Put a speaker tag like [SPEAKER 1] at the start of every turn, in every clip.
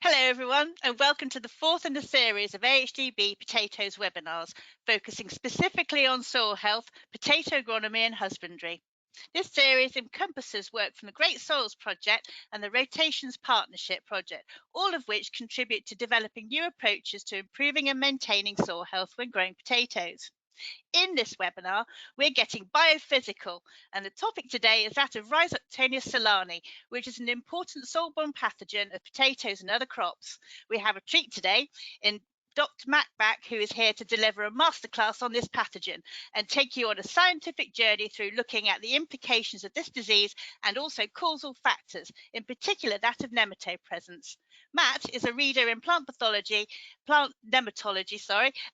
[SPEAKER 1] Hello everyone, and welcome to the fourth in the series of AHDB potatoes webinars, focusing specifically on soil health, potato agronomy and husbandry. This series encompasses work from the GREATSoils project and the Rotations Partnership project, all of which contribute to developing new approaches to improving and maintaining soil health when growing potatoes. In this webinar, we're getting biophysical, and the topic today is that of Rhizoctonia solani, which is an important soil-borne pathogen of potatoes and other crops. We have a treat today in Dr. Matt Back, who is here to deliver a masterclass on this pathogen and take you on a scientific journey through looking at the implications of this disease and also causal factors, in particular that of nematode presence. Matt is a reader in plant nematology,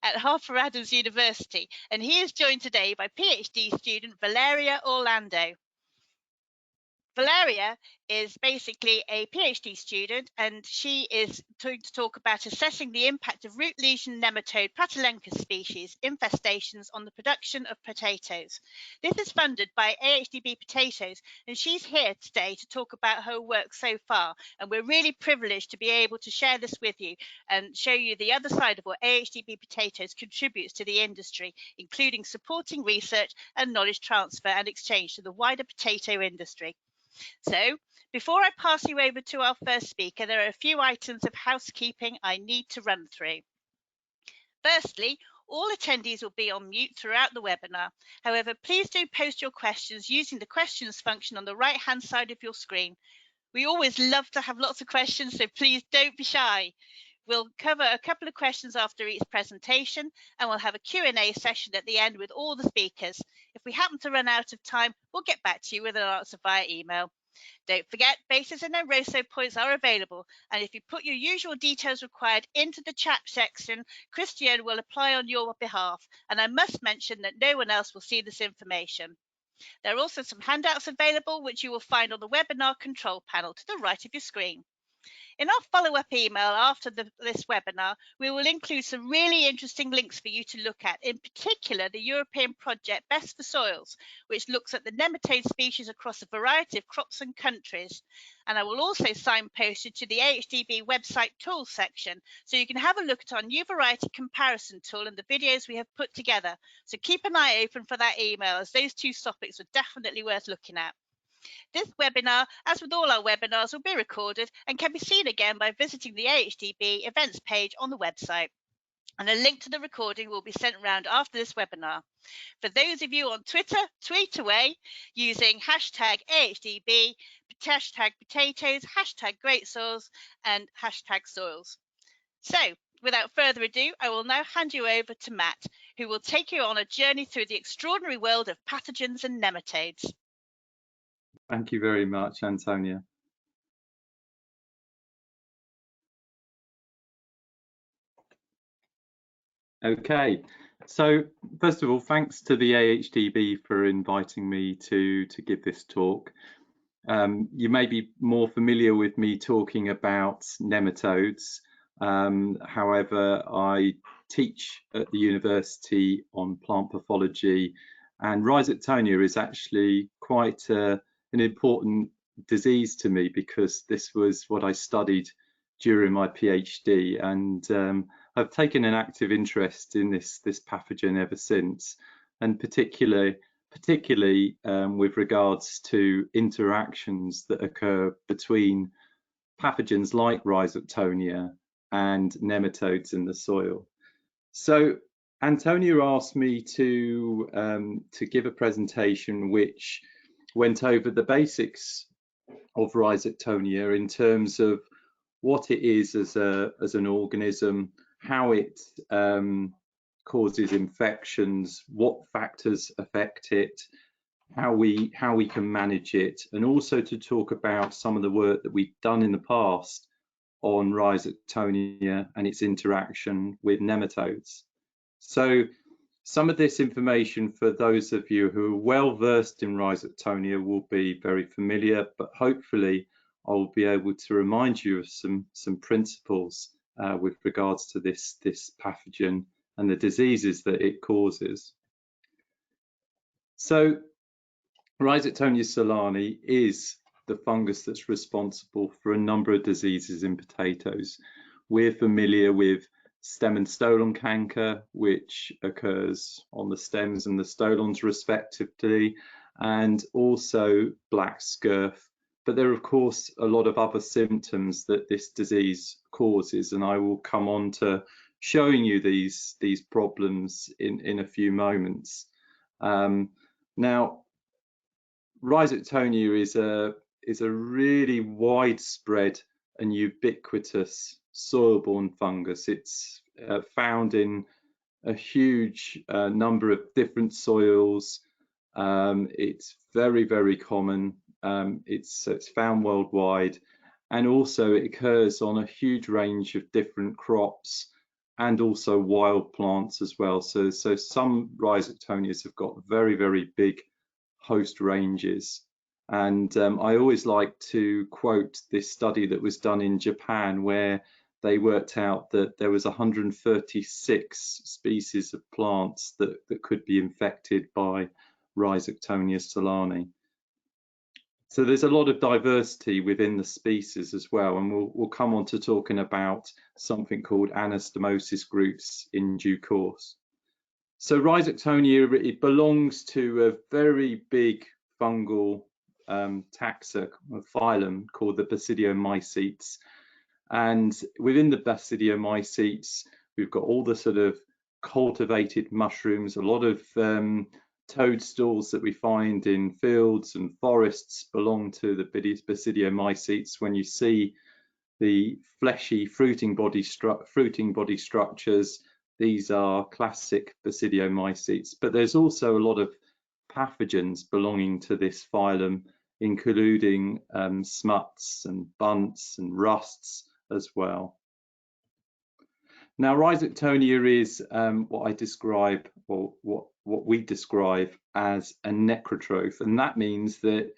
[SPEAKER 1] at Harper Adams University, and he is joined today by PhD student Valeria Orlando. Valeria is basically a PhD student, and she is going to talk about assessing the impact of root-lesion nematode Patalenchus species infestations on the production of potatoes. This is funded by AHDB Potatoes, and she's here today to talk about her work so far. And we're really privileged to be able to share this with you and show you the other side of what AHDB Potatoes contributes to the industry, including supporting research and knowledge transfer and exchange to the wider potato industry. So, before I pass you over to our first speaker, there are a few items of housekeeping I need to run through. Firstly, all attendees will be on mute throughout the webinar. However, please do post your questions using the questions function on the right-hand side of your screen. We always love to have lots of questions, so please don't be shy. We'll cover a couple of questions after each presentation, and we'll have a Q&A session at the end with all the speakers. If we happen to run out of time, we'll get back to you with an answer via email. Don't forget, bases and no-roso points are available, and if you put your usual details required into the chat section, Christian will apply on your behalf, and I must mention that no one else will see this information. There are also some handouts available, which you will find on the webinar control panel to the right of your screen. In our follow-up email after this webinar, we will include some really interesting links for you to look at, in particular the European project Best for Soils, which looks at the nematode species across a variety of crops and countries. And I will also signpost you to the AHDB website tools section, so you can have a look at our new variety comparison tool and the videos we have put together. So keep an eye open for that email, as those two topics are definitely worth looking at. This webinar, as with all our webinars, will be recorded and can be seen again by visiting the AHDB events page on the website. And a link to the recording will be sent around after this webinar. For those of you on Twitter, tweet away using hashtag AHDB, hashtag potatoes, hashtag GREATSoils, and hashtag soils. So, without further ado, I will now hand you over to Matt, who will take you on a journey through the extraordinary world of pathogens and nematodes.
[SPEAKER 2] Thank you very much, Antonia. Okay, so first of all, thanks to the AHDB for inviting me to give this talk. You may be more familiar with me talking about nematodes. However, I teach at the university on plant pathology, and Rhizoctonia is actually quite an important disease to me, because this was what I studied during my PhD, and I've taken an active interest in this pathogen ever since, and particularly with regards to interactions that occur between pathogens like Rhizoctonia and nematodes in the soil. So Antonia asked me to give a presentation which went over the basics of Rhizoctonia in terms of what it is as an organism, how it causes infections, what factors affect it, how we can manage it, and also to talk about some of the work that we've done in the past on Rhizoctonia and its interaction with nematodes. So some of this information, for those of you who are well versed in Rhizoctonia, will be very familiar, but hopefully I will be able to remind you of some principles with regards to this pathogen and the diseases that it causes. So Rhizoctonia solani is the fungus that's responsible for a number of diseases in potatoes. We're familiar with stem and stolon canker, which occurs on the stems and the stolons respectively, and also black scurf. But there are, of course, a lot of other symptoms that this disease causes, and I will come on to showing you these problems in a few moments. Now, Rhizoctonia is a really widespread and ubiquitous soil-borne fungus. It's found in a huge number of different soils. It's very, very common. It's found worldwide, and also it occurs on a huge range of different crops and also wild plants as well. So some Rhizoctonias have got very, very big host ranges. And I always like to quote this study that was done in Japan, where they worked out that there was 136 species of plants that could be infected by Rhizoctonia solani. So there's a lot of diversity within the species as well, and we'll come on to talking about something called Anaesthemosis groups in due course. So Rhizoctonia, it belongs to a very big fungal taxa, a phylum called the Basidiomycetes. And within the Basidiomycetes, we've got all the sort of cultivated mushrooms, a lot of toadstools that we find in fields and forests belong to the Basidiomycetes. When you see the fleshy fruiting body structures, these are classic Basidiomycetes. But there's also a lot of pathogens belonging to this phylum, including smuts and bunts and rusts as well. Now, Rhizoctonia is what I describe, or what we describe as a necrotroph, and that means that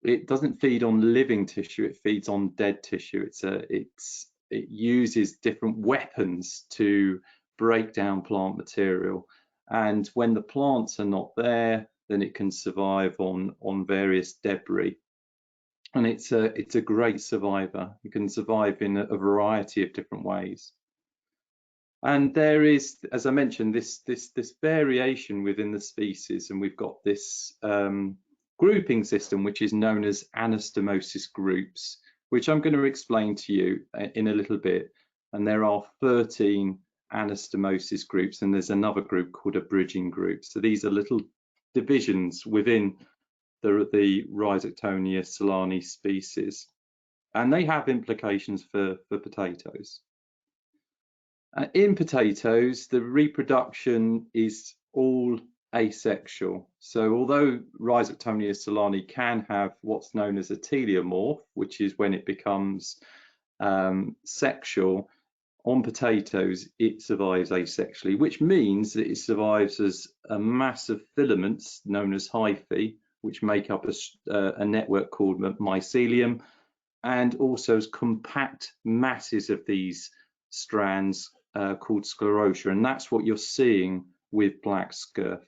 [SPEAKER 2] it doesn't feed on living tissue; it feeds on dead tissue. It uses different weapons to break down plant material, and when the plants are not there, then it can survive on various debris. And it's a great survivor. It can survive in a variety of different ways. And there is, as I mentioned, this variation within the species, and we've got this grouping system which is known as Anastomosis groups, which I'm going to explain to you in a little bit. And there are 13 Anastomosis groups, and there's another group called a bridging group. So these are little divisions within the Rhizoctonia solani species, and they have implications for potatoes. In potatoes, the reproduction is all asexual. So although Rhizoctonia solani can have what's known as a teleomorph, which is when it becomes sexual, on potatoes it survives asexually, which means that it survives as a mass of filaments known as hyphae, which make up a network called mycelium, and also as compact masses of these strands called sclerotia, and that's what you're seeing with black scurf.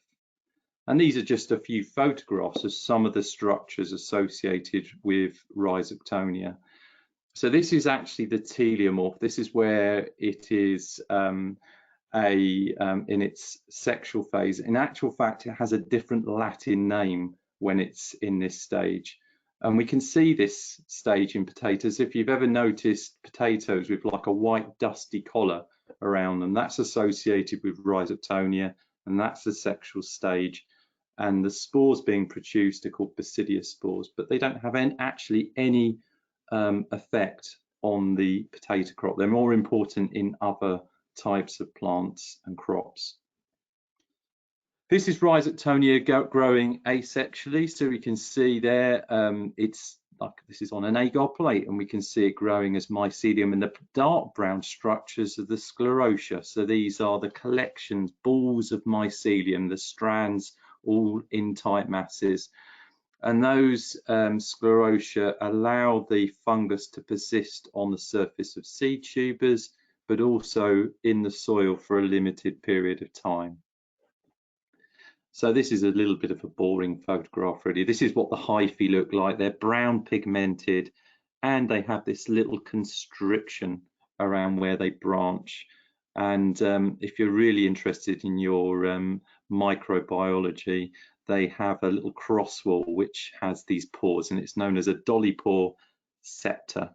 [SPEAKER 2] And these are just a few photographs of some of the structures associated with Rhizoctonia. So this is actually the teleomorph. This is where it is in its sexual phase. In actual fact, it has a different Latin name when it's in this stage. And we can see this stage in potatoes. If you've ever noticed potatoes with like a white dusty collar around them, that's associated with Rhizoctonia, and that's the sexual stage. And the spores being produced are called basidiospores, but they don't have actually any effect on the potato crop. They're more important in other types of plants and crops. This is Rhizoctonia growing asexually, so we can see there it's like this is on an agar plate, and we can see it growing as mycelium, and the dark brown structures are the sclerotia. So these are the collections, balls of mycelium, the strands all in tight masses. And those sclerotia allow the fungus to persist on the surface of seed tubers, but also in the soil for a limited period of time. So this is a little bit of a boring photograph really. This is what the hyphae look like. They're brown pigmented and they have this little constriction around where they branch. And if you're really interested in your microbiology, they have a little crosswall which has these pores, and it's known as a dolly pore septa.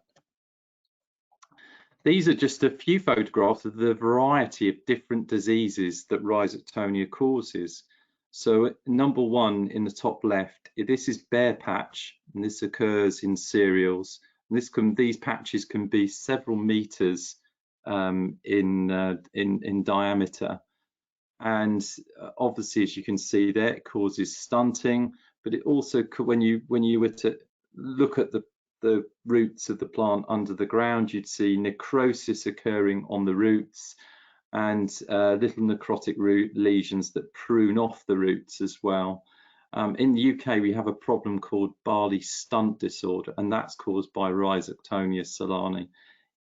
[SPEAKER 2] These are just a few photographs of the variety of different diseases that Rhizoctonia causes. So number one in the top left, this is bare patch, and this occurs in cereals. And these patches can be several meters in diameter. And obviously, as you can see there, it causes stunting, but it also could, when you were to look at the roots of the plant under the ground, you'd see necrosis occurring on the roots and little necrotic root lesions that prune off the roots as well. In the UK, we have a problem called Barley stunt disorder, and that's caused by Rhizoctonia solani.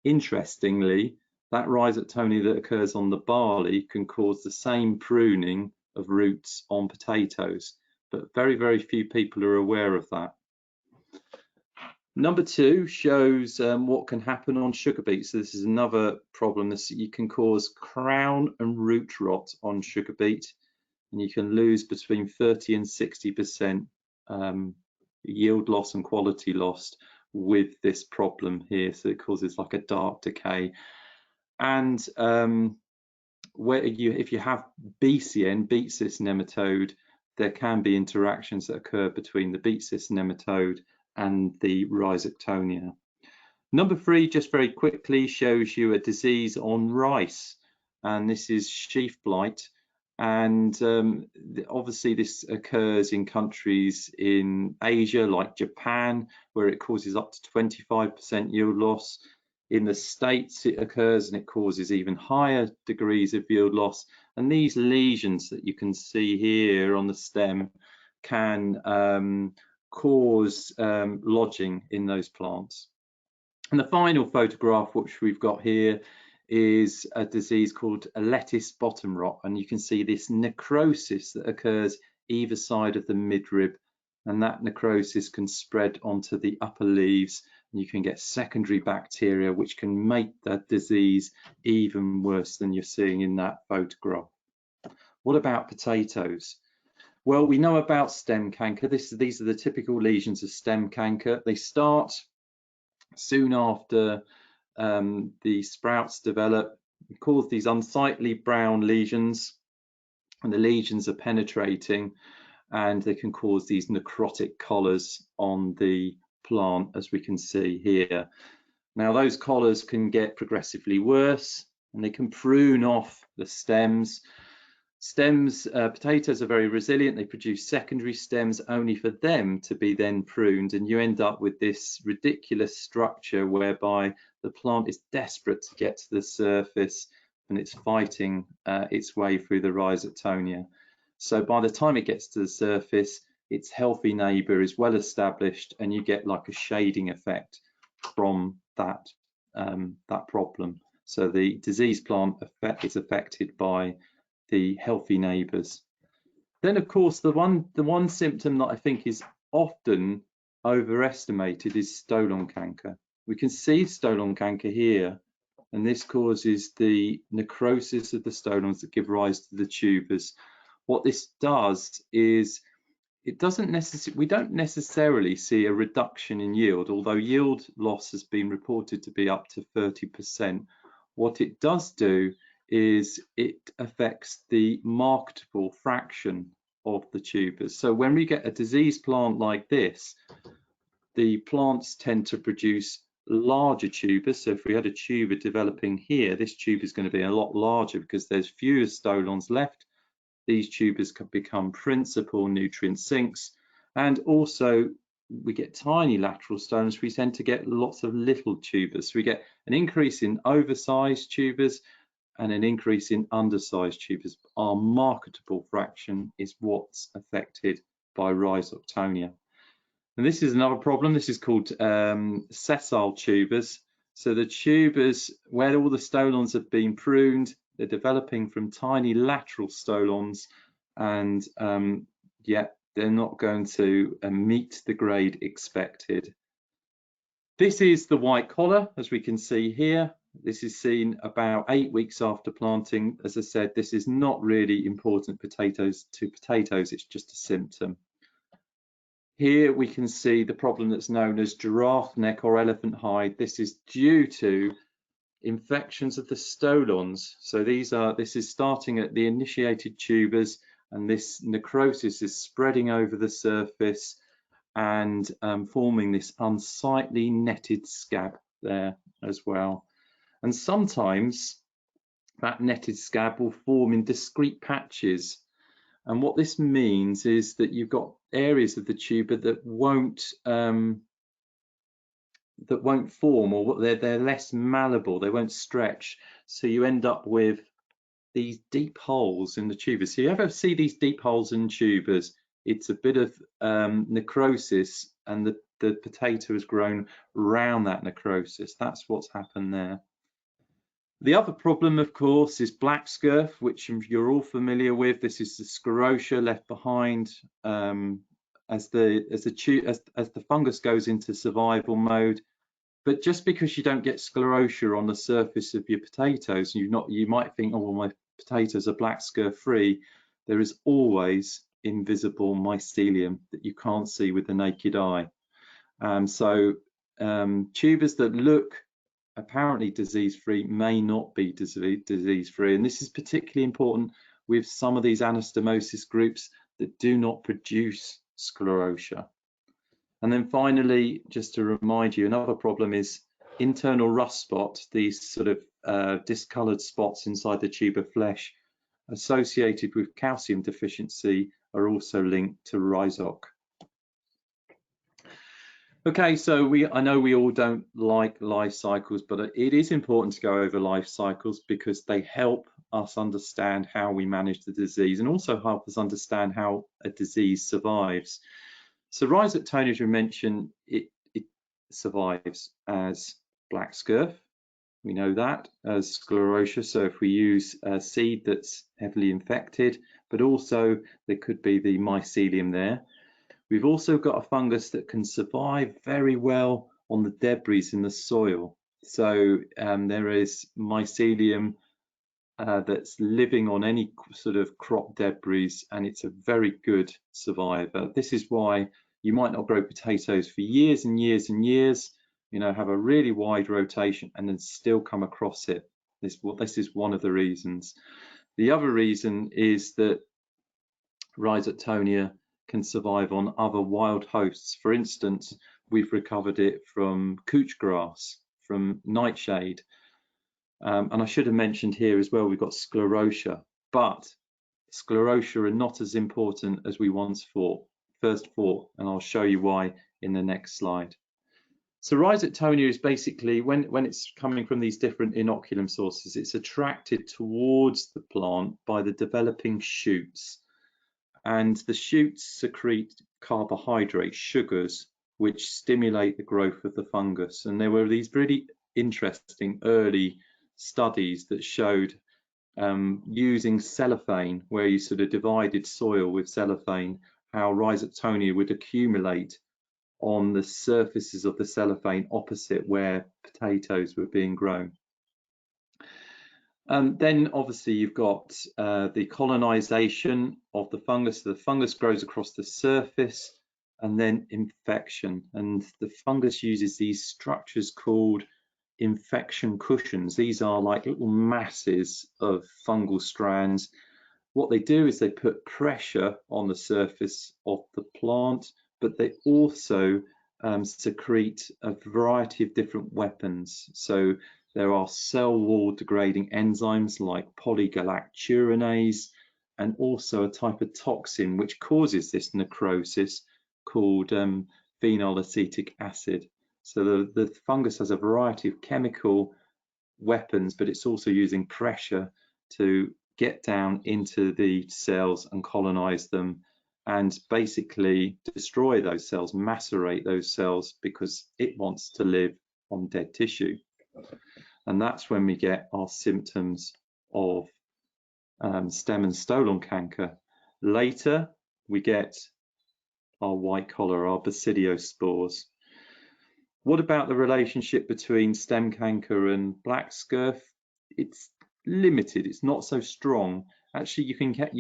[SPEAKER 2] Interestingly, that Rhizoctonia that occurs on the barley can cause the same pruning of roots on potatoes, but very, very few people are aware of that. Number two shows what can happen on sugar beets. So this is another problem. You can cause crown and root rot on sugar beet, and you can lose between 30 and 60% yield loss and quality loss with this problem here. So it causes like a dark decay. And if you have BCN, beet cyst nematode, there can be interactions that occur between the beet cyst nematode and the Rhizoctonia. Number three, just very quickly, shows you a disease on rice, and this is sheaf blight. And obviously this occurs in countries in Asia like Japan, where it causes up to 25% yield loss. In the States it occurs and it causes even higher degrees of yield loss. And these lesions that you can see here on the stem can cause lodging in those plants. And the final photograph which we've got here is a disease called a lettuce bottom rot, and you can see this necrosis that occurs either side of the midrib, and that necrosis can spread onto the upper leaves, and you can get secondary bacteria which can make that disease even worse than you're seeing in that photograph. What about potatoes? Well, we know about stem canker. These are the typical lesions of stem canker. They start soon after the sprouts develop, cause these unsightly brown lesions, and the lesions are penetrating, and they can cause these necrotic collars on the plant, as we can see here. Now those collars can get progressively worse, and they can prune off the stems. Potatoes are very resilient. They produce secondary stems only for them to be then pruned, and you end up with this ridiculous structure whereby the plant is desperate to get to the surface and it's fighting its way through the Rhizoctonia. So by the time it gets to the surface, its healthy neighbour is well established, and you get like a shading effect from that problem. So the diseased plant is affected by the healthy neighbours. Then of course the one symptom that I think is often overestimated is stolon canker. We can see stolon canker here, and this causes the necrosis of the stolons that give rise to the tubers. What this does is we don't necessarily see a reduction in yield, although yield loss has been reported to be up to 30%. What it does do is it affects the marketable fraction of the tubers. So when we get a diseased plant like this, the plants tend to produce larger tubers. So if we had a tuber developing here, this tuber is going to be a lot larger because there's fewer stolons left. These tubers can become principal nutrient sinks, and also we get tiny lateral stolons. We tend to get lots of little tubers. So we get an increase in oversized tubers and an increase in undersized tubers. Our marketable fraction is what's affected by Rhizoctonia. And this is another problem. This is called sessile tubers. So the tubers where all the stolons have been pruned, they're developing from tiny lateral stolons, and yet they're not going to meet the grade expected. This is the white collar, as we can see here. This is seen about 8 weeks after planting. As I said, this is not really important potatoes to potatoes, it's just a symptom. Here we can see the problem that's known as giraffe neck or elephant hide. This is due to infections of the stolons. So this is starting at the initiated tubers, and this necrosis is spreading over the surface and forming this unsightly netted scab there as well. And sometimes that netted scab will form in discrete patches. And what this means is that you've got areas of the tuber that won't form, or they're less malleable, they won't stretch. So you end up with these deep holes in the tubers. So you ever see these deep holes in tubers? It's a bit of necrosis, and the potato has grown around that necrosis. That's what's happened there. The other problem, of course, is black scurf, which you're all familiar with. This is the sclerotia left behind as the fungus goes into survival mode. But just because you don't get sclerotia on the surface of your potatoes, you might think, oh, well, my potatoes are black scurf free. There is always invisible mycelium that you can't see with the naked eye. Tubers that look apparently disease-free may not be disease-free, and this is particularly important with some of these anastomosis groups that do not produce sclerotia. And then finally, just to remind you, another problem is internal rust spots, these sort of discoloured spots inside the tuber flesh associated with calcium deficiency are also linked to rhizoc. Okay, so I know we all don't like life cycles, but it is important to go over life cycles because they help us understand how we manage the disease and also help us understand how a disease survives. So Rhizoctonia, as we mentioned, it survives as black scurf. We know that as sclerotia. So if we use a seed that's heavily infected, but also there could be the mycelium there. We've also got a fungus that can survive very well on the debris in the soil. So there is mycelium that's living on any sort of crop debris, and it's a very good survivor. This is why you might not grow potatoes for years and years and years, have a really wide rotation and then still come across it. This is one of the reasons. The other reason is that Rhizoctonia can survive on other wild hosts. For instance, we've recovered it from couch grass, from nightshade. And I should have mentioned here as well, we've got sclerotia, but sclerotia are not as important as we first thought, and I'll show you why in the next slide. So Rhizoctonia is basically, when it's coming from these different inoculum sources, it's attracted towards the plant by the developing shoots. And the shoots secrete carbohydrates, sugars, which stimulate the growth of the fungus. And there were these really interesting early studies that showed using cellophane, where you sort of divided soil with cellophane, how Rhizoctonia would accumulate on the surfaces of the cellophane opposite where potatoes were being grown. Then obviously you've got the colonization of the fungus. The fungus grows across the surface, and then infection. And the fungus uses these structures called infection cushions. These are like little masses of fungal strands. What they do is they put pressure on the surface of the plant, but they also secrete a variety of different weapons. So there are cell wall degrading enzymes like polygalacturonase, and also a type of toxin which causes this necrosis called phenylacetic acid. So the fungus has a variety of chemical weapons, but it's also using pressure to get down into the cells and colonize them and basically destroy those cells, macerate those cells, because it wants to live on dead tissue. And that's when we get our symptoms of stem and stolon canker. Later, we get our white collar, our basidiospores. What about the relationship between stem canker and black scurf? It's limited, it's not so strong. Actually, you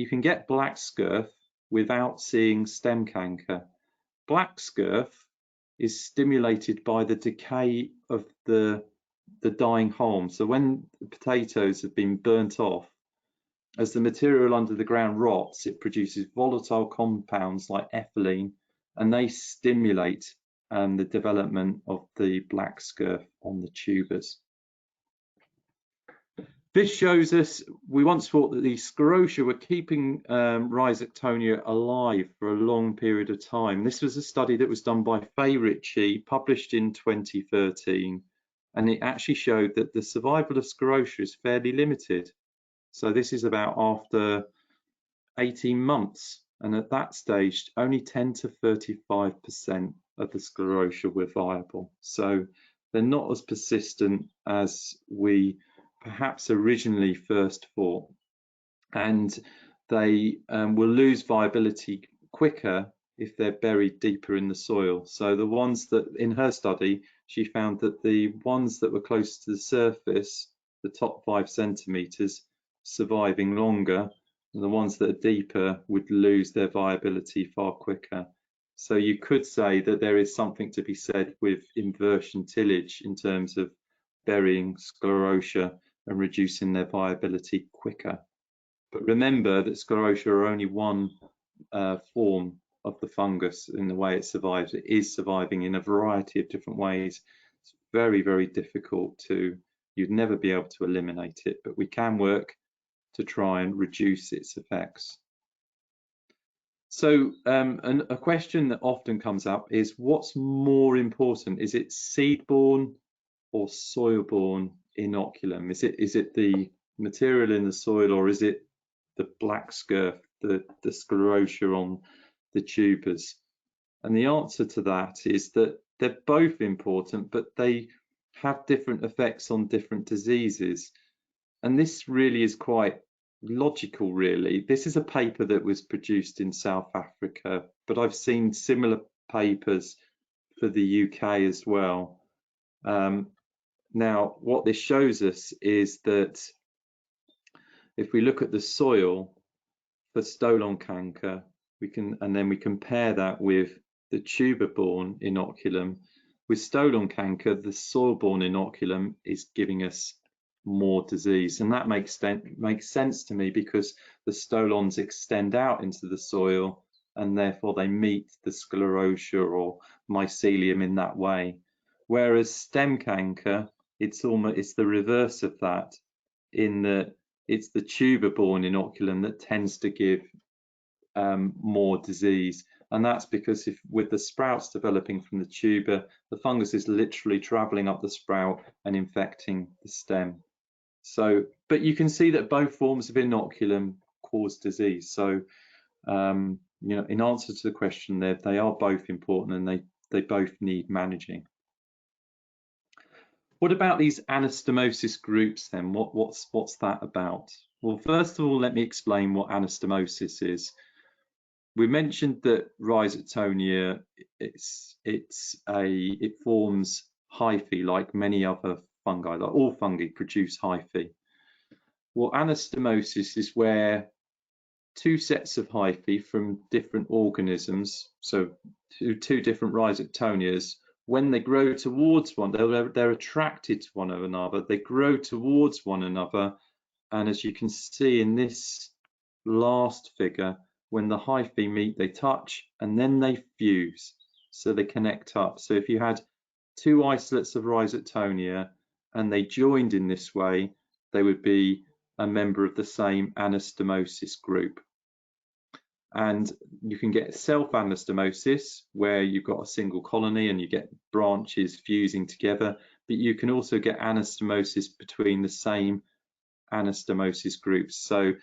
[SPEAKER 2] can get black scurf without seeing stem canker. Black scurf is stimulated by the decay of the dying haulm. So when the potatoes have been burnt off, as the material under the ground rots, it produces volatile compounds like ethylene, and they stimulate the development of the black scurf on the tubers. This shows us, we once thought that the sclerotia were keeping Rhizoctonia alive for a long period of time. This was a study that was done by Faye Ritchie, published in 2013, and it actually showed that the survival of sclerotia is fairly limited. So this is about after 18 months, and at that stage, only 10 to 35% of the sclerotia were viable. So they're not as persistent as we perhaps originally first thought, and they will lose viability quicker if they're buried deeper in the soil. So the ones that, in her study, she found that the ones that were close to the surface, the top 5 centimeters, surviving longer, and the ones that are deeper would lose their viability far quicker. So you could say that there is something to be said with inversion tillage in terms of burying sclerotia and reducing their viability quicker. But remember that sclerotia are only one form of the fungus in the way it survives. It is surviving in a variety of different ways. It's very, very difficult to, you'd never be able to eliminate it, but we can work to try and reduce its effects. So a question that often comes up is, what's more important? Is it seed-borne or soil-borne inoculum? Is it the material in the soil, or is it the black scurf, the sclerotia on the tubers? And the answer to that is that they're both important, but they have different effects on different diseases. And this really is quite logical, really. This is a paper that was produced in South Africa, but I've seen similar papers for the UK as well. Now, what this shows us is that if we look at the soil for stolon canker, and then we compare that with the tuber-borne inoculum. With stolon canker, the soil-borne inoculum is giving us more disease, and that makes sense to me because the stolons extend out into the soil, and therefore they meet the sclerotia or mycelium in that way. Whereas stem canker, it's the reverse of that, in that it's the tuber-borne inoculum that tends to give more disease, and that's because with the sprouts developing from the tuber, the fungus is literally traveling up the sprout and infecting the stem. So, but you can see that both forms of inoculum cause disease. So, you know, in answer to the question, they are both important, and they both need managing. What about these anastomosis groups then? What's that about? Well, first of all, let me explain what anastomosis is. We mentioned that Rhizoctonia, it forms hyphae like many other fungi, like all fungi produce hyphae. Well, anastomosis is where two sets of hyphae from different organisms, so two different Rhizoctonias, when they grow towards one, they're attracted to one another, they grow towards one another, and as you can see in this last figure, when the hyphae meet, they touch and then they fuse, so they connect up. So if you had two isolates of Rhizoctonia and they joined in this way, they would be a member of the same anastomosis group. And you can get self-anastomosis, where you've got a single colony and you get branches fusing together, but you can also get anastomosis between the same anastomosis groups. So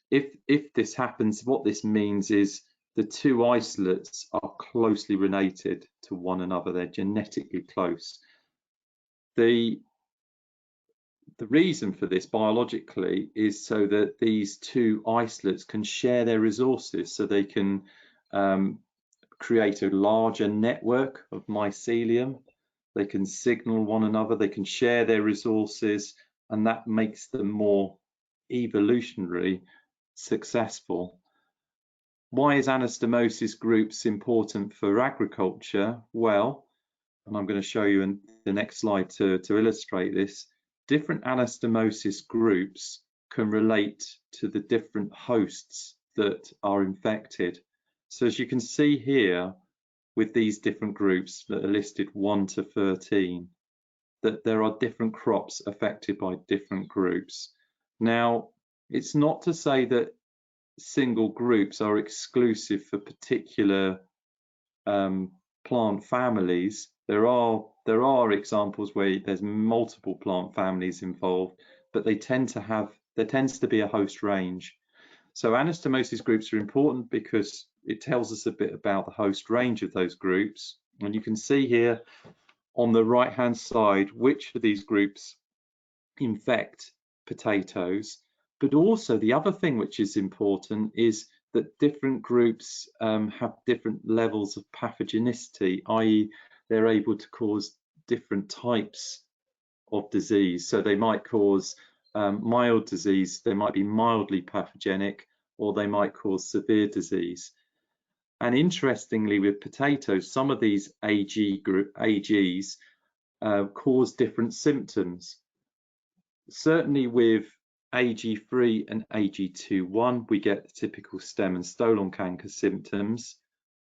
[SPEAKER 2] if this happens, what this means is the two isolates are closely related to one another. They're genetically close. The The reason for this biologically is so that these two isolates can share their resources, so they can create a larger network of mycelium. They can signal one another, they can share their resources, and that makes them more evolutionary successful. Why is anastomosis groups important for agriculture? Well, and I'm going to show you in the next slide to illustrate this, different anastomosis groups can relate to the different hosts that are infected. So as you can see here, with these different groups that are listed 1 to 13, that there are different crops affected by different groups. Now, it's not to say that single groups are exclusive for particular plant families. There are examples where there's multiple plant families involved, but there tends to be a host range. So anastomosis groups are important because it tells us a bit about the host range of those groups. And you can see here on the right hand side which of these groups infect potatoes. But also the other thing which is important is that different groups have different levels of pathogenicity, i.e. they're able to cause different types of disease. So they might cause mild disease, they might be mildly pathogenic, or they might cause severe disease. And interestingly, with potatoes, some of these AGs cause different symptoms. Certainly with AG3 and AG2.1, we get the typical stem and stolon canker symptoms.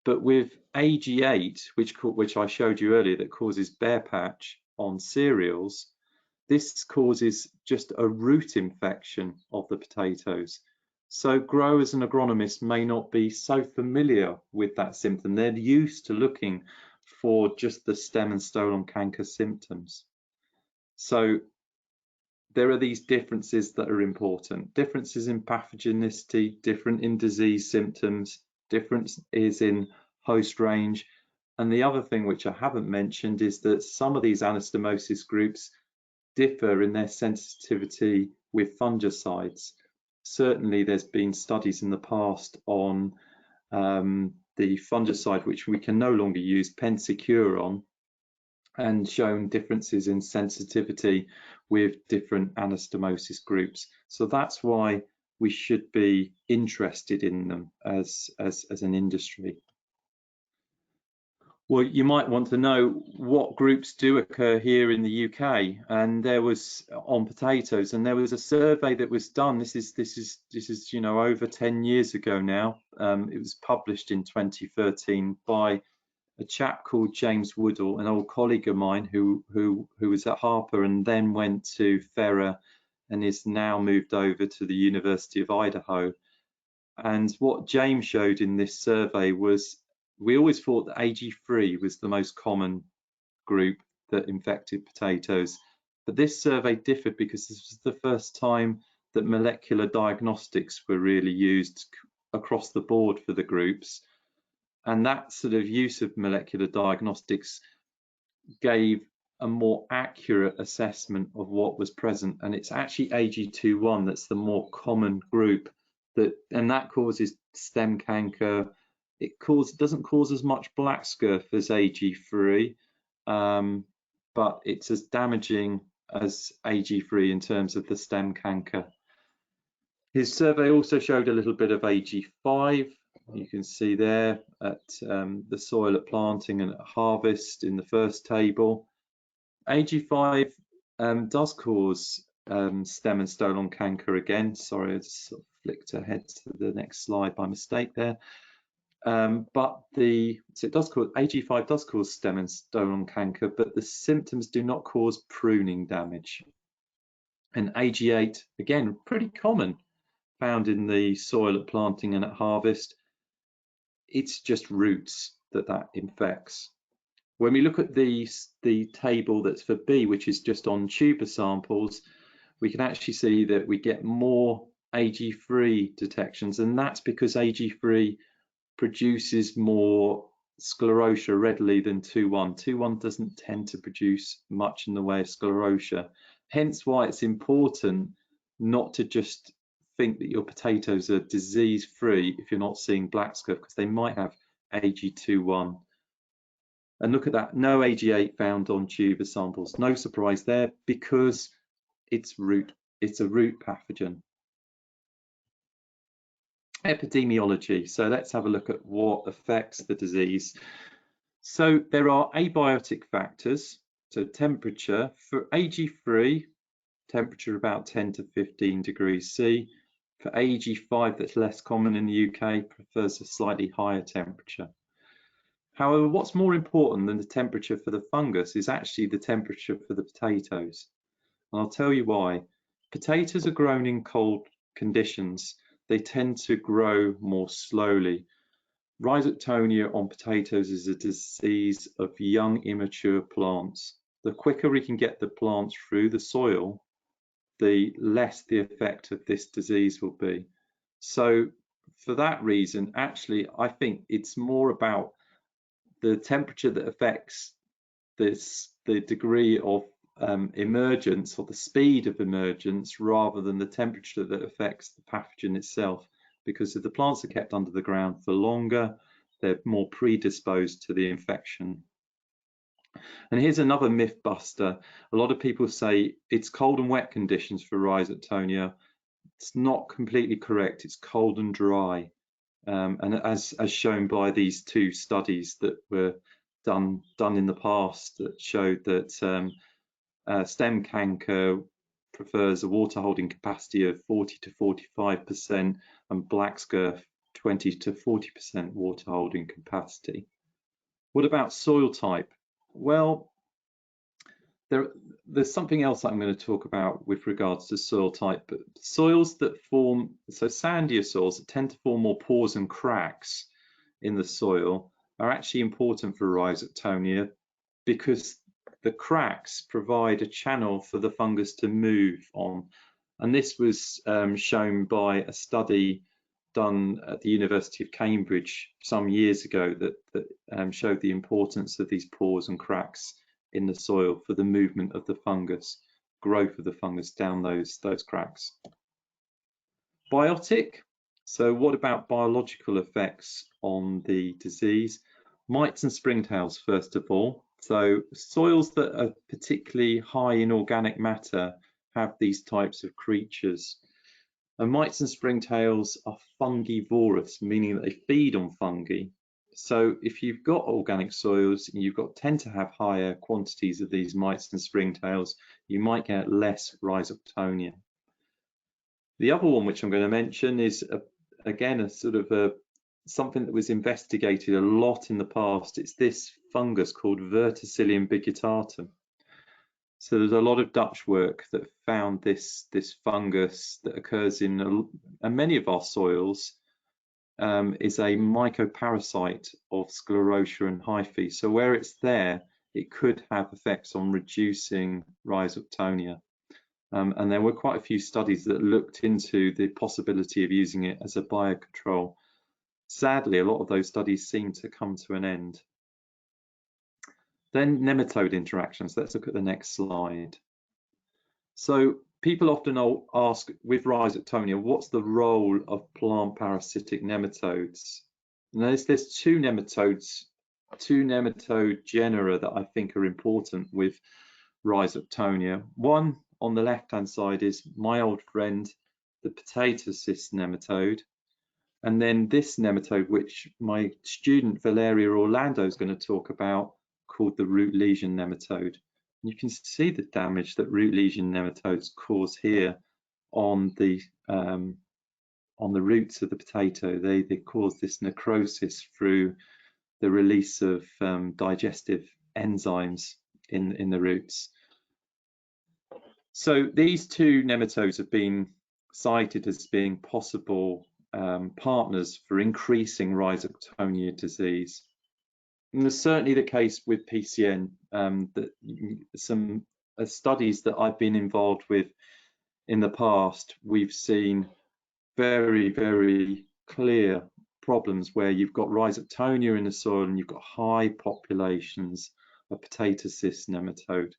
[SPEAKER 2] But with AG8, which I showed you earlier, that causes bare patch on cereals, this causes just a root infection of the potatoes. So growers and agronomists may not be so familiar with that symptom. They're used to looking for just the stem and stolon canker symptoms. So there are these differences that are important. Differences in pathogenicity, different in disease symptoms, difference is in host range. And the other thing which I haven't mentioned is that some of these anastomosis groups differ in their sensitivity with fungicides. Certainly there's been studies in the past on the fungicide which we can no longer use, pensecuron, and shown differences in sensitivity with different anastomosis groups. So that's why we should be interested in them as an industry. Well, you might want to know what groups do occur here in the UK, and there was on potatoes, and there was a survey that was done. This is over 10 years ago now. It was published in 2013 by a chap called James Woodall, an old colleague of mine who was at Harper and then went to Ferrer and is now moved over to the University of Idaho. And what James showed in this survey was, we always thought that AG3 was the most common group that infected potatoes, but this survey differed because this was the first time that molecular diagnostics were really used across the board for the groups. And that sort of use of molecular diagnostics gave a more accurate assessment of what was present. And it's actually AG2.1 that's the more common group, and that causes stem canker. It doesn't cause as much black scurf as AG3, but it's as damaging as AG3 in terms of the stem canker. His survey also showed a little bit of AG5. You can see there at the soil at planting and at harvest in the first table. AG5 does cause stem and stolon canker again. Sorry, I just sort of flicked ahead to the next slide by mistake there. So it does cause, AG5 does cause stem and stolon canker, but the symptoms do not cause pruning damage. And AG8, again, pretty common, found in the soil at planting and at harvest. It's just roots that infects. When we look at the table that's for B, which is just on tuber samples, we can actually see that we get more AG3 detections, and that's because AG3 produces more sclerotia readily than 2.1. 2.1 doesn't tend to produce much in the way of sclerotia, Hence why it's important not to just think that your potatoes are disease free if you're not seeing black scurf, because they might have AG21. And look at that, no AG8 found on tuber samples. No surprise there, because it's a root pathogen. Epidemiology. So let's have a look at what affects the disease. So there are abiotic factors. So temperature for AG3, temperature about 10 to 15 degrees C. For AG5, that's less common in the UK, prefers a slightly higher temperature. However, what's more important than the temperature for the fungus is actually the temperature for the potatoes. And I'll tell you why. Potatoes are grown in cold conditions. They tend to grow more slowly. Rhizoctonia on potatoes is a disease of young, immature plants. The quicker we can get the plants through the soil, the less the effect of this disease will be. So for that reason, actually, I think it's more about the temperature that affects the degree of emergence, or the speed of emergence, rather than the temperature that affects the pathogen itself. Because if the plants are kept under the ground for longer, they're more predisposed to the infection. And here's another myth buster. A lot of people say it's cold and wet conditions for Rhizoctonia. It's not completely correct. It's cold and dry. And as shown by these two studies that were done in the past, that showed that stem canker prefers a water holding capacity of 40 to 45%, and black scurf 20 to 40% water holding capacity. What about soil type? Well, there's something else I'm going to talk about with regards to soil type, but soils that form, so sandier soils that tend to form more pores and cracks in the soil, are actually important for Rhizoctonia, because the cracks provide a channel for the fungus to move on. And this was shown by a study done at the University of Cambridge some years ago that showed the importance of these pores and cracks in the soil for the movement of the fungus, growth of the fungus down those cracks. Biotic. So what about biological effects on the disease? Mites and springtails, first of all. So soils that are particularly high in organic matter have these types of creatures. And mites and springtails are fungivorous, meaning that they feed on fungi. So if you've got organic soils and tend to have higher quantities of these mites and springtails, you might get less Rhizoctonia. The other one which I'm going to mention is again a sort of something that was investigated a lot in the past. It's this fungus called Verticillium Bigitatum. So there's a lot of Dutch work that found this fungus that occurs in many of our soils. Is a mycoparasite of Sclerotia and hyphae. So where it's there, it could have effects on reducing Rhizoctonia. And there were quite a few studies that looked into the possibility of using it as a biocontrol. Sadly, a lot of those studies seem to come to an end. Then nematode interactions. Let's look at the next slide. So people often ask with Rhizoctonia, what's the role of plant parasitic nematodes? And there's two nematode genera that I think are important with Rhizoctonia. One on the left-hand side is my old friend, the potato cyst nematode. And then this nematode, which my student Valeria Orlando is going to talk about, called the root-lesion nematode. You can see the damage that root-lesion nematodes cause here on the roots of the potato. They cause this necrosis through the release of digestive enzymes in the roots. So these two nematodes have been cited as being possible partners for increasing Rhizoctonia disease. And it's certainly the case with PCN. That some studies that I've been involved with in the past, we've seen very, very clear problems where you've got Rhizoctonia in the soil and you've got high populations of potato cyst nematode.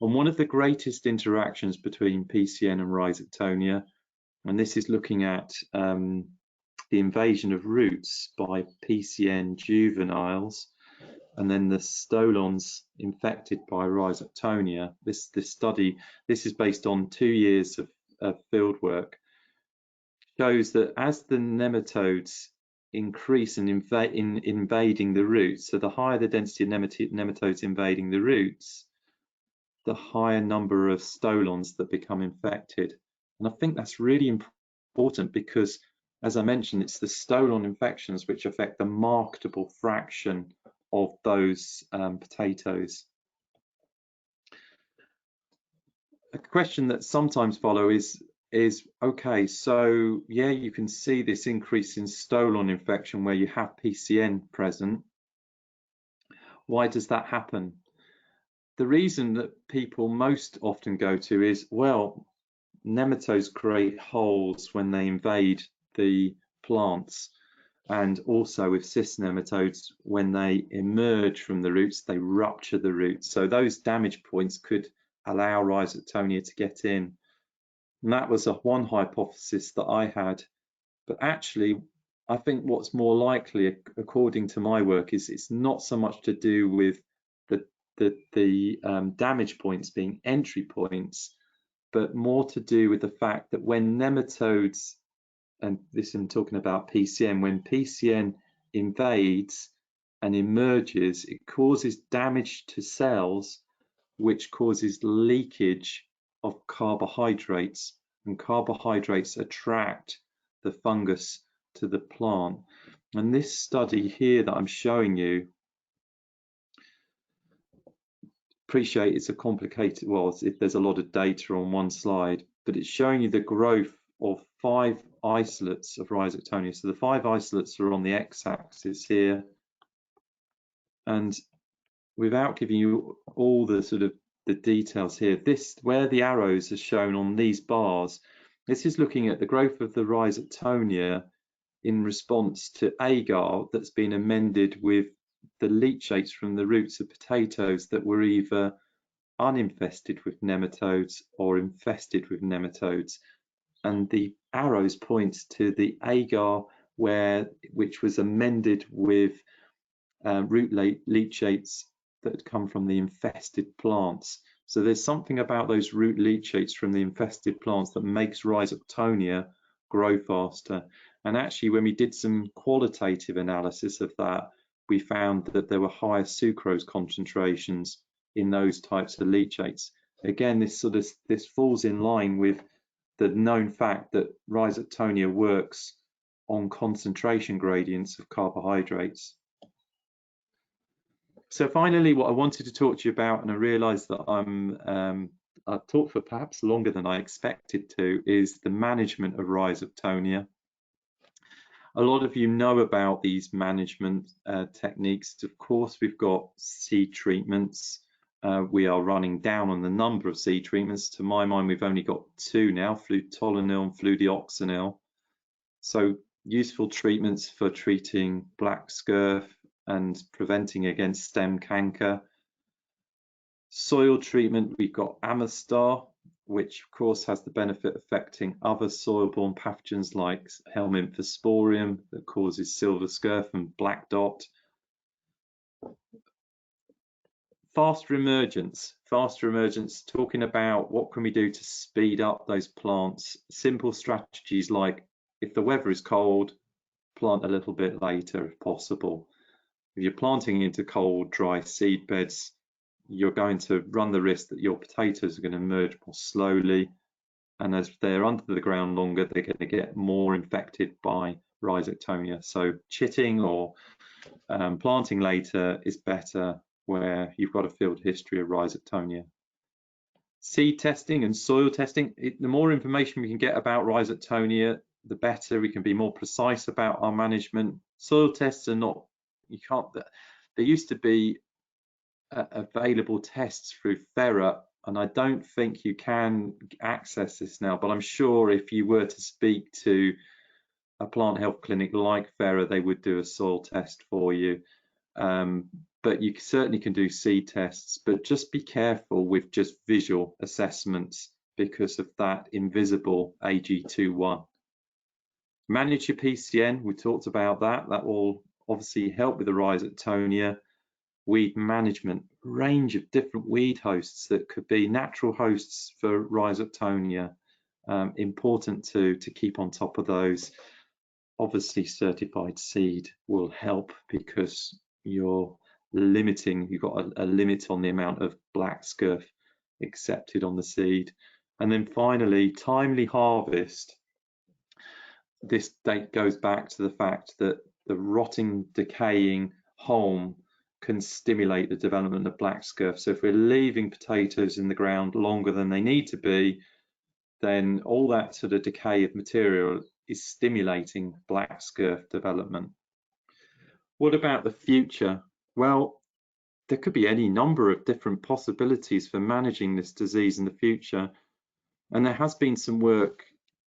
[SPEAKER 2] on one of the greatest interactions between PCN and Rhizoctonia, and this is looking at the invasion of roots by PCN juveniles, and then the stolons infected by Rhizoctonia. This study, this is based on 2 years of field work, shows that as the nematodes increase in invading the roots, so the higher the density of nematodes invading the roots, the higher number of stolons that become infected. And I think that's really important because, as I mentioned, it's the stolon infections which affect the marketable fraction of those potatoes. A question that sometimes follow is okay, so yeah, you can see this increase in stolon infection where you have PCN present. Why does that happen? The reason that people most often go to is, well, nematodes create holes when they invade the plants, and also with cyst nematodes, when they emerge from the roots, they rupture the roots. So those damage points could allow Rhizoctonia to get in. And that was one hypothesis that I had. But actually, I think what's more likely, according to my work, is it's not so much to do with the damage points being entry points, but more to do with the fact that when nematodes, and this I'm talking about PCN, when PCN invades and emerges, it causes damage to cells, which causes leakage of carbohydrates, and carbohydrates attract the fungus to the plant. And this study here that I'm showing you, appreciate it's a complicated, well, there's a lot of data on one slide, but it's showing you the growth of 5 isolates of Rhizoctonia. So the 5 isolates are on the x-axis here, and without giving you all the sort of the details here, this, where the arrows are shown on these bars, this is looking at the growth of the Rhizoctonia in response to agar that's been amended with the leachates from the roots of potatoes that were either uninfested with nematodes or infested with nematodes. And the arrows point to the agar which was amended with root leachates that come from the infested plants. So there's something about those root leachates from the infested plants that makes Rhizoctonia grow faster. And actually, when we did some qualitative analysis of that, we found that there were higher sucrose concentrations in those types of leachates. Again, this falls in line with the known fact that Rhizoctonia works on concentration gradients of carbohydrates. So finally, what I wanted to talk to you about, and I realised that I've talked for perhaps longer than I expected to, is the management of Rhizoctonia. A lot of you know about these management techniques. Of course, we've got seed treatments. We are running down on the number of seed treatments. To my mind, we've only got 2 now, flutolenil and fludeoxonil. So useful treatments for treating black scurf and preventing against stem canker. Soil treatment, we've got Amastar, which of course has the benefit of affecting other soil-borne pathogens like Helminthosporium that causes silver scurf and black dot. Faster emergence, talking about what can we do to speed up those plants. Simple strategies like, if the weather is cold, plant a little bit later if possible. If you're planting into cold, dry seed beds, you're going to run the risk that your potatoes are going to emerge more slowly, and as they're under the ground longer, they're going to get more infected by Rhizoctonia. So chitting or planting later is better where you've got a field history of Rhizoctonia. Seed testing and soil testing, the more information we can get about Rhizoctonia, the better. We can be more precise about our management. Soil tests are not, there used to be available tests through Ferret, and I don't think you can access this now, but I'm sure if you were to speak to a plant health clinic like Ferret, they would do a soil test for you. but you certainly can do seed tests, but just be careful with just visual assessments because of that invisible AG21. Manage your PCN, we talked about that. That will obviously help with the Rhizoctonia. Weed management, range of different weed hosts that could be natural hosts for Rhizoctonia. Important to keep on top of those. Obviously, certified seed will help because you've got a limit on the amount of black scurf accepted on the seed. And then finally, timely harvest. This date goes back to the fact that the rotting, decaying haulm can stimulate the development of black scurf. So if we're leaving potatoes in the ground longer than they need to be, then all that sort of decay of material is stimulating black scurf development. What about the future? Well, there could be any number of different possibilities for managing this disease in the future. And there has been some work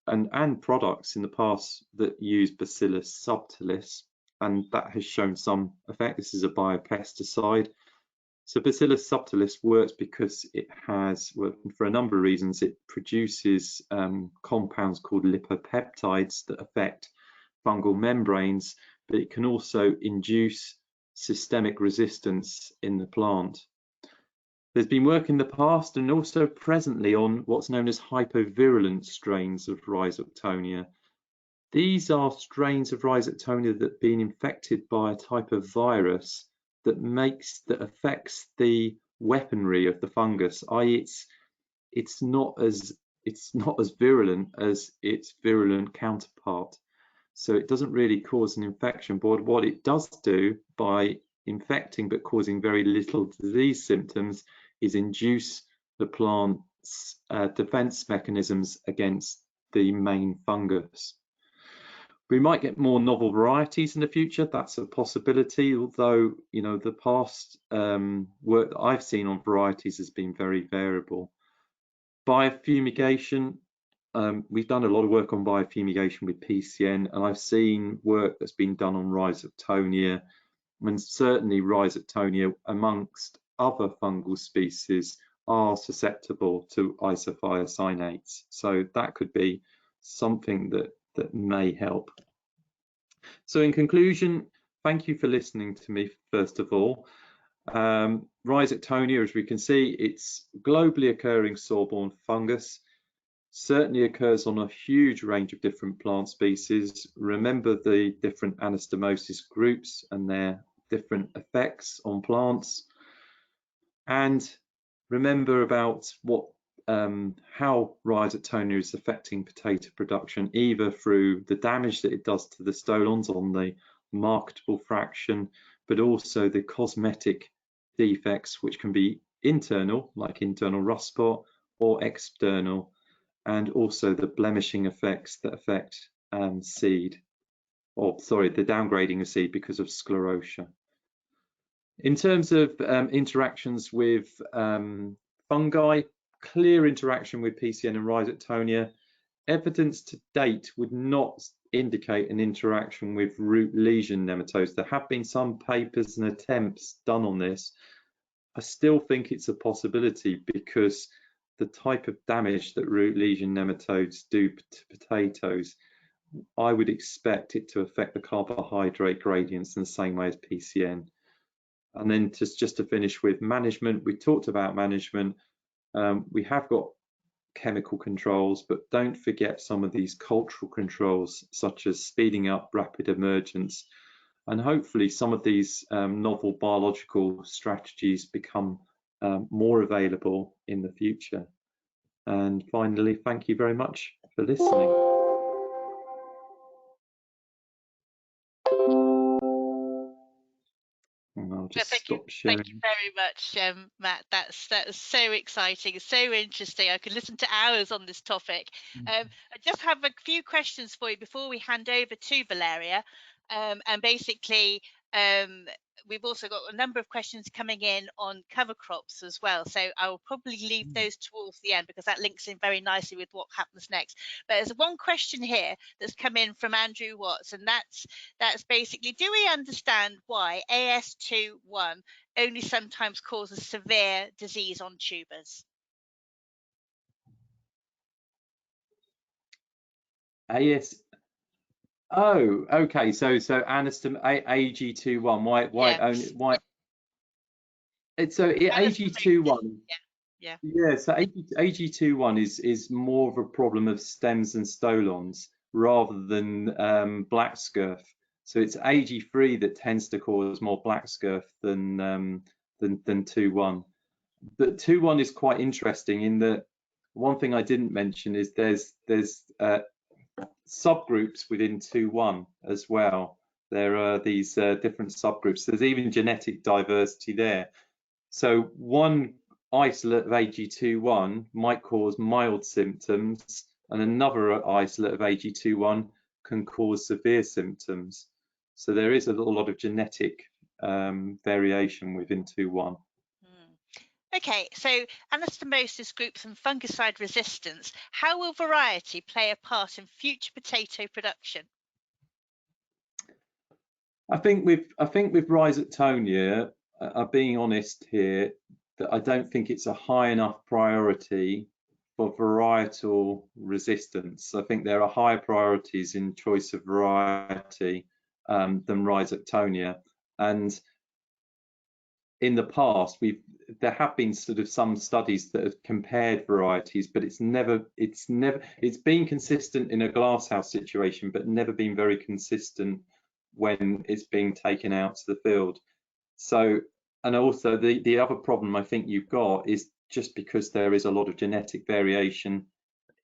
[SPEAKER 2] and products in the past that use Bacillus subtilis, and that has shown some effect. This is a biopesticide. So Bacillus subtilis works because it has, well, for a number of reasons, it produces compounds called lipopeptides that affect fungal membranes, but it can also induce systemic resistance in the plant. There's been work in the past and also presently on what's known as hypovirulent strains of Rhizoctonia. These are strains of Rhizoctonia that have been infected by a type of virus that affects the weaponry of the fungus, i.e. it's not as virulent as its virulent counterpart. So it doesn't really cause an infection, but what it does do by infecting but causing very little disease symptoms is induce the plant's defense mechanisms against the main fungus. We might get more novel varieties in the future. That's a possibility, although the past work that I've seen on varieties has been very variable. Biofumigation, we've done a lot of work on biofumigation with PCN, and I've seen work that's been done on Rhizoctonia, and certainly Rhizoctonia amongst other fungal species are susceptible to isothiocyanates. So that could be something that may help. So in conclusion, thank you for listening to me, first of all. Rhizoctonia, as we can see, it's globally occurring soil-borne fungus, certainly occurs on a huge range of different plant species. Remember the different anastomosis groups and their different effects on plants. And remember about how Rhizoctonia is affecting potato production, either through the damage that it does to the stolons on the marketable fraction, but also the cosmetic defects, which can be internal, like internal rust spot, or external, and also the blemishing effects that affect seed, or sorry, the downgrading of seed because of sclerotia. In terms of interactions with fungi, clear interaction with PCN and Rhizoctonia. Evidence to date would not indicate an interaction with root-lesion nematodes. There have been some papers and attempts done on this. I still think it's a possibility because the type of damage that root-lesion nematodes do to potatoes, I would expect it to affect the carbohydrate gradients in the same way as PCN. And then just to finish with management, we talked about management. We have got chemical controls, but don't forget some of these cultural controls, such as speeding up rapid emergence. And hopefully some of these novel biological strategies become more available in the future. And finally, thank you very much for listening. I'll just stop sharing.
[SPEAKER 1] Thank you very much, Matt. That was so exciting, so interesting. I could listen to hours on this topic. I just have a few questions for you before we hand over to Valeria. And basically, We've also got a number of questions coming in on cover crops as well. So I will probably leave those towards the end because that links in very nicely with what happens next. But there's one question here that's come in from Andrew Watts, and that's basically, do we understand why AS21 only sometimes causes severe disease on tubers?
[SPEAKER 2] Oh, okay. So AG21. Why only why? It's so AG21. Yeah. So AG21 is more of a problem of stems and stolons rather than black scurf. So it's AG3 that tends to cause more black scurf than 21. But 21 is quite interesting in that one thing I didn't mention is there's subgroups within 21 as well. There are these different subgroups. There's even genetic diversity there. So one isolate of AG21 might cause mild symptoms, and another isolate of AG21 can cause severe symptoms. So there is a lot of genetic variation within 21.
[SPEAKER 1] Okay, so anastomosis groups and fungicide resistance, how will variety play a part in future potato production?
[SPEAKER 2] I think with Rhizoctonia, being honest here, that I don't think it's a high enough priority for varietal resistance. I think there are higher priorities in choice of variety than Rhizoctonia. And in the past, there have been sort of some studies that have compared varieties, but it's been consistent in a glasshouse situation, but never been very consistent when it's being taken out to the field. So, and also the other problem I think you've got is just because there is a lot of genetic variation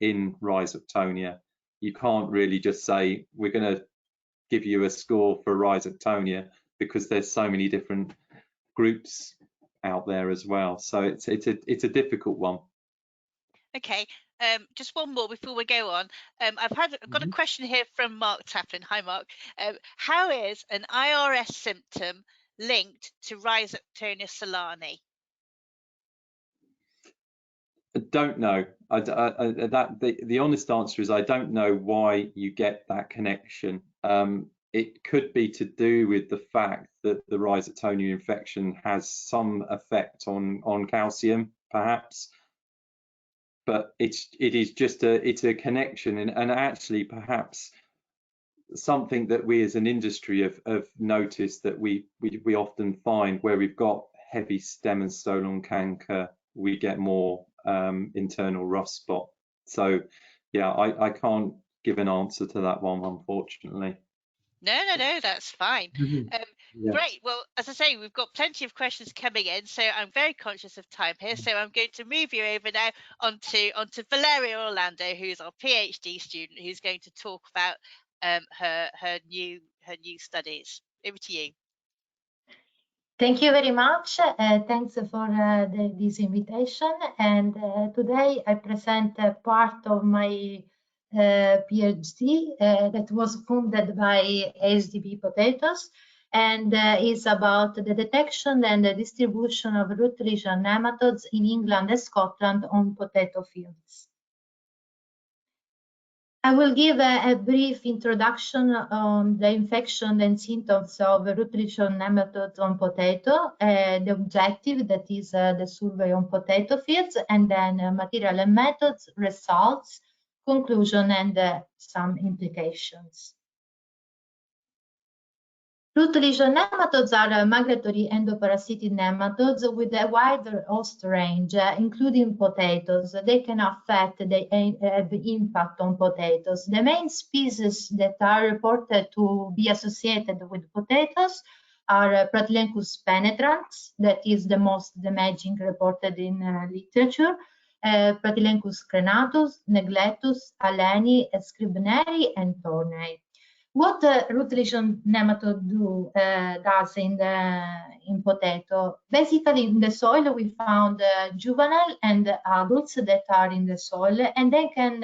[SPEAKER 2] in Rhizoctonia, you can't really just say we're going to give you a score for Rhizoctonia because there's so many different groups out there as well. So it's a difficult one.
[SPEAKER 1] Okay, just one more before we go on. I've got a question here from Mark Taplin. Hi, Mark. How is an IRS symptom linked to Rhizoctonia solani?
[SPEAKER 2] I don't know. The honest answer is I don't know why you get that connection. It could be to do with the fact that the Rhizoctonia infection has some effect on calcium, perhaps. But it is just a connection, and actually perhaps something that we as an industry have noticed that we often find where we've got heavy stem and stolon canker, we get more internal rust spot. So yeah, I can't give an answer to that one, unfortunately.
[SPEAKER 1] No, that's fine.
[SPEAKER 2] Yeah.
[SPEAKER 1] Great. Well, as I say, we've got plenty of questions coming in, so I'm very conscious of time here. So I'm going to move you over now onto Valeria Orlando, who's our PhD student, who's going to talk about her new studies. Over to you.
[SPEAKER 3] Thank you very much. Thanks for this invitation. And today I present part of my PhD that was funded by AHDB potatoes, and is about the detection and the distribution of root-lesion nematodes in England and Scotland on potato fields. I will give a brief introduction on the infection and symptoms of root-lesion nematodes on potato, the objective, that is the survey on potato fields, and then material and methods, results, conclusion, and some implications. Root-lesion nematodes are migratory endoparasitic nematodes with a wider host range, including potatoes. They can affect, they have impact on potatoes. The main species that are reported to be associated with potatoes are Pratylencus penetrans, that is the most damaging reported in literature, Pratylencus crenatus, neglectus, aleni, scribneri, and thornei. What the root-lesion nematode does in potato? Basically, in the soil we found juvenile and adults that are in the soil, and they can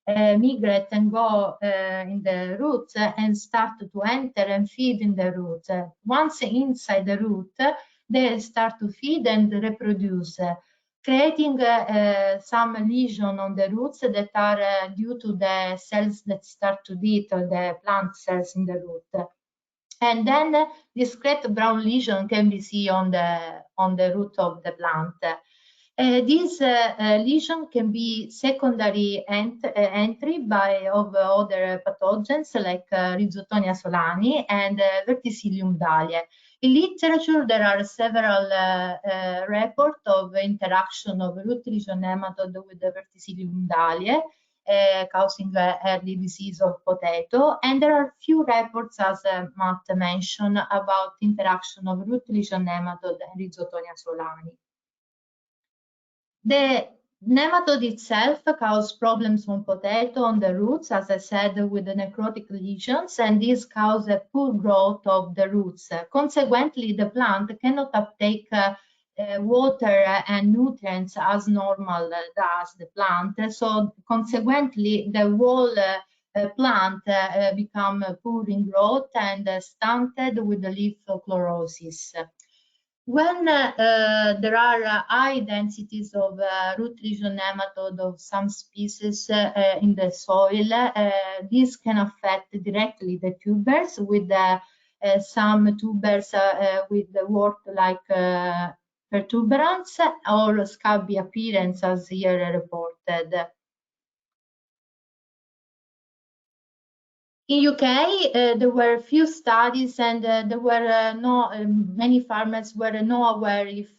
[SPEAKER 3] migrate and go in the roots and start to enter and feed in the roots. Once inside the root, they start to feed and reproduce, creating some lesion on the roots that are due to the cells that start to eat, or the plant cells in the root. And then discrete brown lesion can be seen on the root of the plant. This lesion can be secondary entry of other pathogens like Rhizoctonia solani and Verticillium Daliae. In literature, there are several reports of interaction of root lesion nematode with the Verticillium Daliae, causing early disease of potato, and there are few reports, as Matt mentioned, about interaction of root lesion nematode and Rhizoctonia solani. The nematode itself causes problems on potato on the roots, as I said, with the necrotic lesions, and this causes a poor growth of the roots. Consequently, the plant cannot uptake water and nutrients as normal does the plant. So consequently, the whole plant become poor in growth and stunted with the leaf chlorosis. When there are high densities of root lesion nematode of some species in the soil, this can affect directly the tubers, with some tubers with the wart-like protuberance or scabby appearance, as here reported. In UK, there were few studies, and there were many farmers were not aware if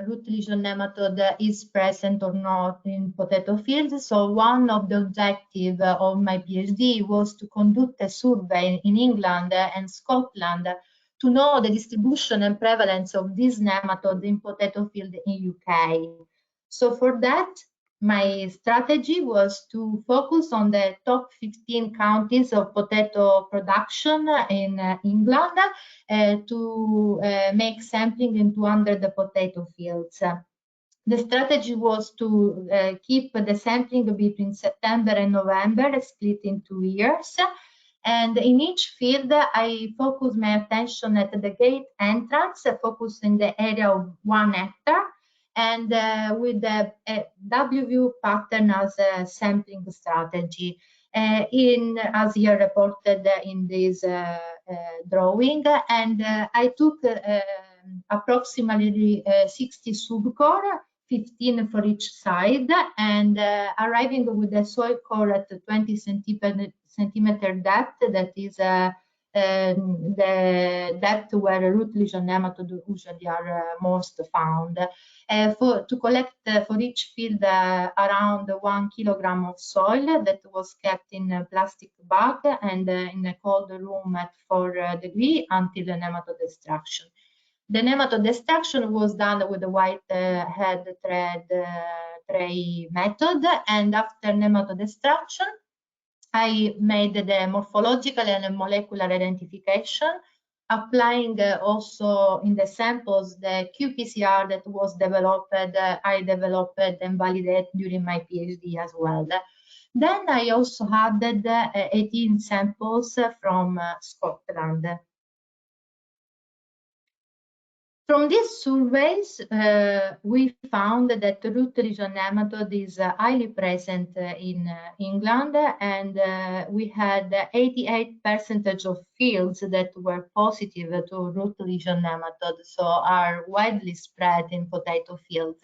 [SPEAKER 3] root lesion nematode is present or not in potato fields. So one of the objectives of my PhD was to conduct a survey in England and Scotland to know the distribution and prevalence of this nematode in potato field in UK. So for that, my strategy was to focus on the top 15 counties of potato production in England to make sampling in 200 the potato fields. The strategy was to keep the sampling between September and November, split in 2 years. And in each field, I focused my attention at the gate entrance, focused in the area of 1 hectare, and with the W-view pattern as a sampling strategy, as here reported in this drawing. And I took approximately 60 subcore, 15 for each side, and arriving with a soil core at 20 centimeter depth, that is the depth where root lesion nematode usually are most found. To collect for each field around 1 kilogram of soil that was kept in a plastic bag and in a cold room at 4 degrees until the nematode destruction. The nematode destruction was done with the white head thread tray method, and after nematode destruction, I made the morphological and molecular identification, applying also in the samples the qPCR that was developed, I developed and validated during my PhD as well. Then I also added 18 samples from Scotland. From these surveys, we found that root lesion nematode is highly present in England, and we had 88% of fields that were positive to root lesion nematode, so are widely spread in potato fields.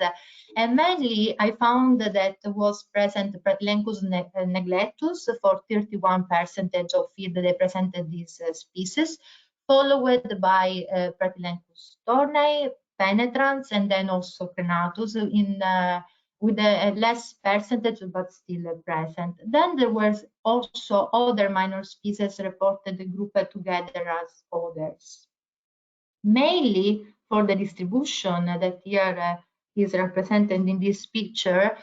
[SPEAKER 3] And mainly, I found that was present Pratylencus neglectus for 31% of fields that presented this species, followed by Pratylencus tournei, penetrans, and then also crenatus with a less percentage, but still present. Then there was also other minor species reported grouped together as others. Mainly for the distribution that here is represented in this picture,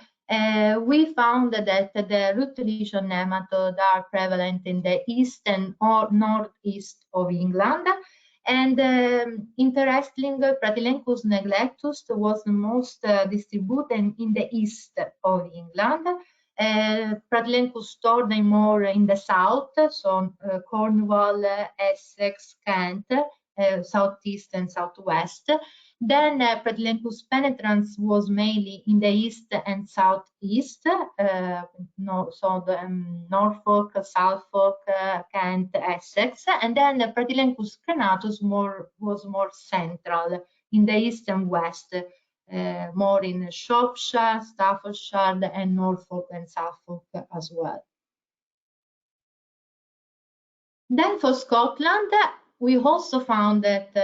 [SPEAKER 3] we found that the root lesion nematode are prevalent in the east and or northeast of England. And interestingly, Pratylencus neglectus was the most distributed in the east of England. Pratylencus tornae more in the south, so Cornwall, Essex, Kent, southeast and southwest. Then Pratylencus penetrans was mainly in the east and southeast, so the Norfolk, Suffolk, Kent, Essex, and then Pratylencus crenatus was more central in the east and west, more in Shropshire, Staffordshire, and Norfolk and Suffolk as well. Then for Scotland, we also found that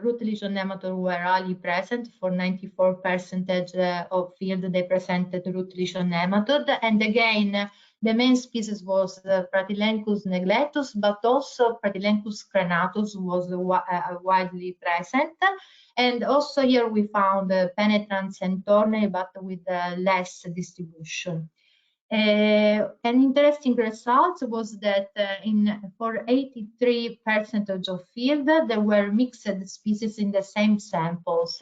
[SPEAKER 3] root lesion nematodes were highly present. For 94% of field, they presented root lesion nematode. And again, the main species was Pratylencus neglectus, but also Pratylencus crenatus was widely present. And also here we found penetrans and tornae, but with less distribution. An interesting result was that for 83% of field, there were mixed species in the same samples.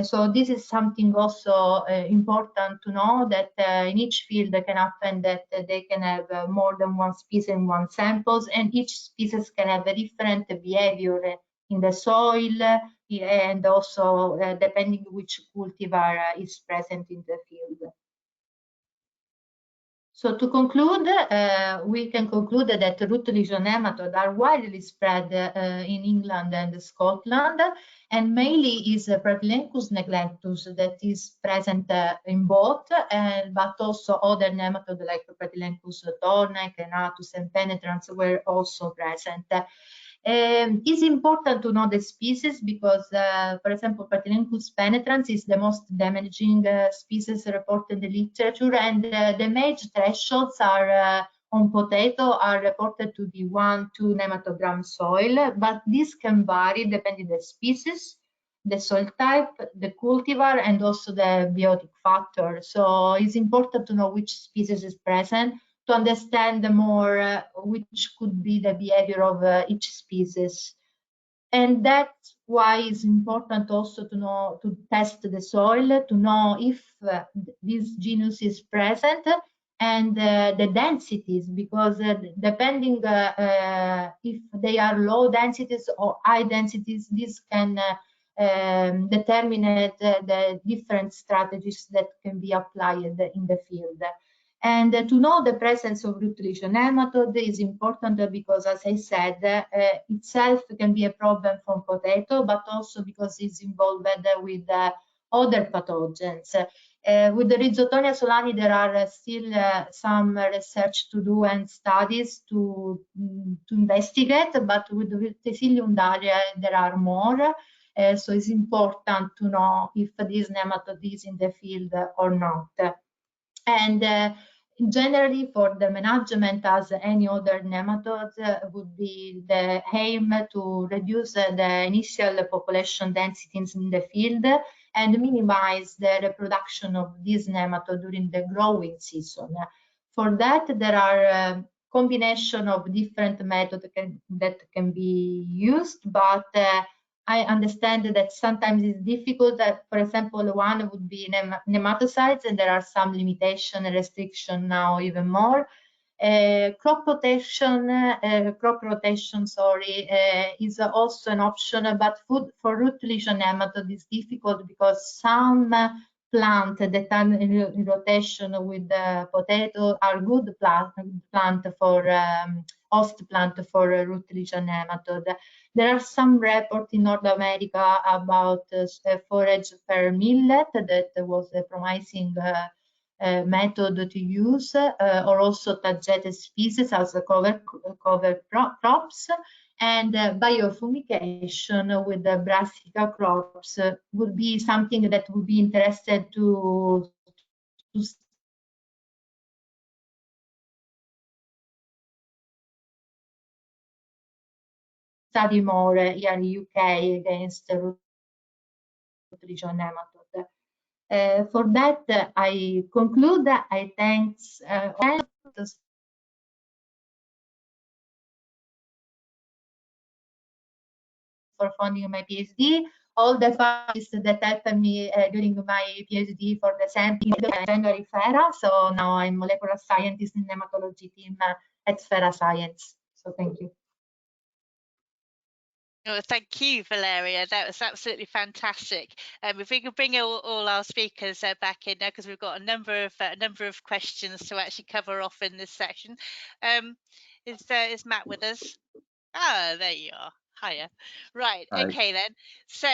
[SPEAKER 3] So this is something also important to know, that in each field it can happen that they can have more than one species in one samples, and each species can have a different behavior in the soil, and also depending which cultivar is present in the field. So to conclude, we can conclude that root lesion nematodes are widely spread in England and Scotland, and mainly is Pratylencus neglectus that is present in both, but also other nematodes like Pratylencus tornae, crenatus, and penetrans were also present. It's important to know the species because, for example, Pratylencus penetrans is the most damaging species reported in the literature, and the MAGE thresholds are on potato are reported to be 1-2 nematogram soil, but this can vary depending on the species, the soil type, the cultivar, and also the biotic factor. So it's important to know which species is present to understand more which could be the behavior of each species. And that's why it's important also to know, to test the soil, to know if this genus is present, and the densities, because depending if they are low densities or high densities, this can determine the different strategies that can be applied in the field. And to know the presence of root lesion nematode is important because, as I said, itself can be a problem from potato, but also because it's involved with other pathogens. With the Rhizoctonia solani, there are still some research to do and studies to investigate, but with the Verticillium there are more. So it's important to know if this nematode is in the field or not. And generally, for the management, as any other nematodes, would be the aim to reduce the initial population densities in the field and minimize the reproduction of this nematode during the growing season. For that, there are a combination of different methods that can be used, but I understand that sometimes it's difficult. For example, one would be nematicides, and there are some limitation and restriction now even more. Crop rotation, is also an option, but for root lesion nematode is difficult because some plant that are in rotation with the potato are good plant for host plant for root lesion nematode. There are some reports in North America about forage per millet that was a promising method to use, or also tagetes species as cover crops, and biofumigation with the brassica crops would be something that would be interested to study more here in the UK against root lesion nematode. For that, I conclude. I thanks for funding my PhD. all the scientists that helped me during my PhD for the sampling January FERA. So now I'm molecular scientist in nematology team at FERA Science. So thank you.
[SPEAKER 1] Oh, thank you, Valeria. That was absolutely fantastic. If we could bring all our speakers back in now, because we've got a number of questions to actually cover off in this section. Is Matt with us? Ah, there you are. Hiya. Right.
[SPEAKER 2] Hi.
[SPEAKER 1] Okay then. So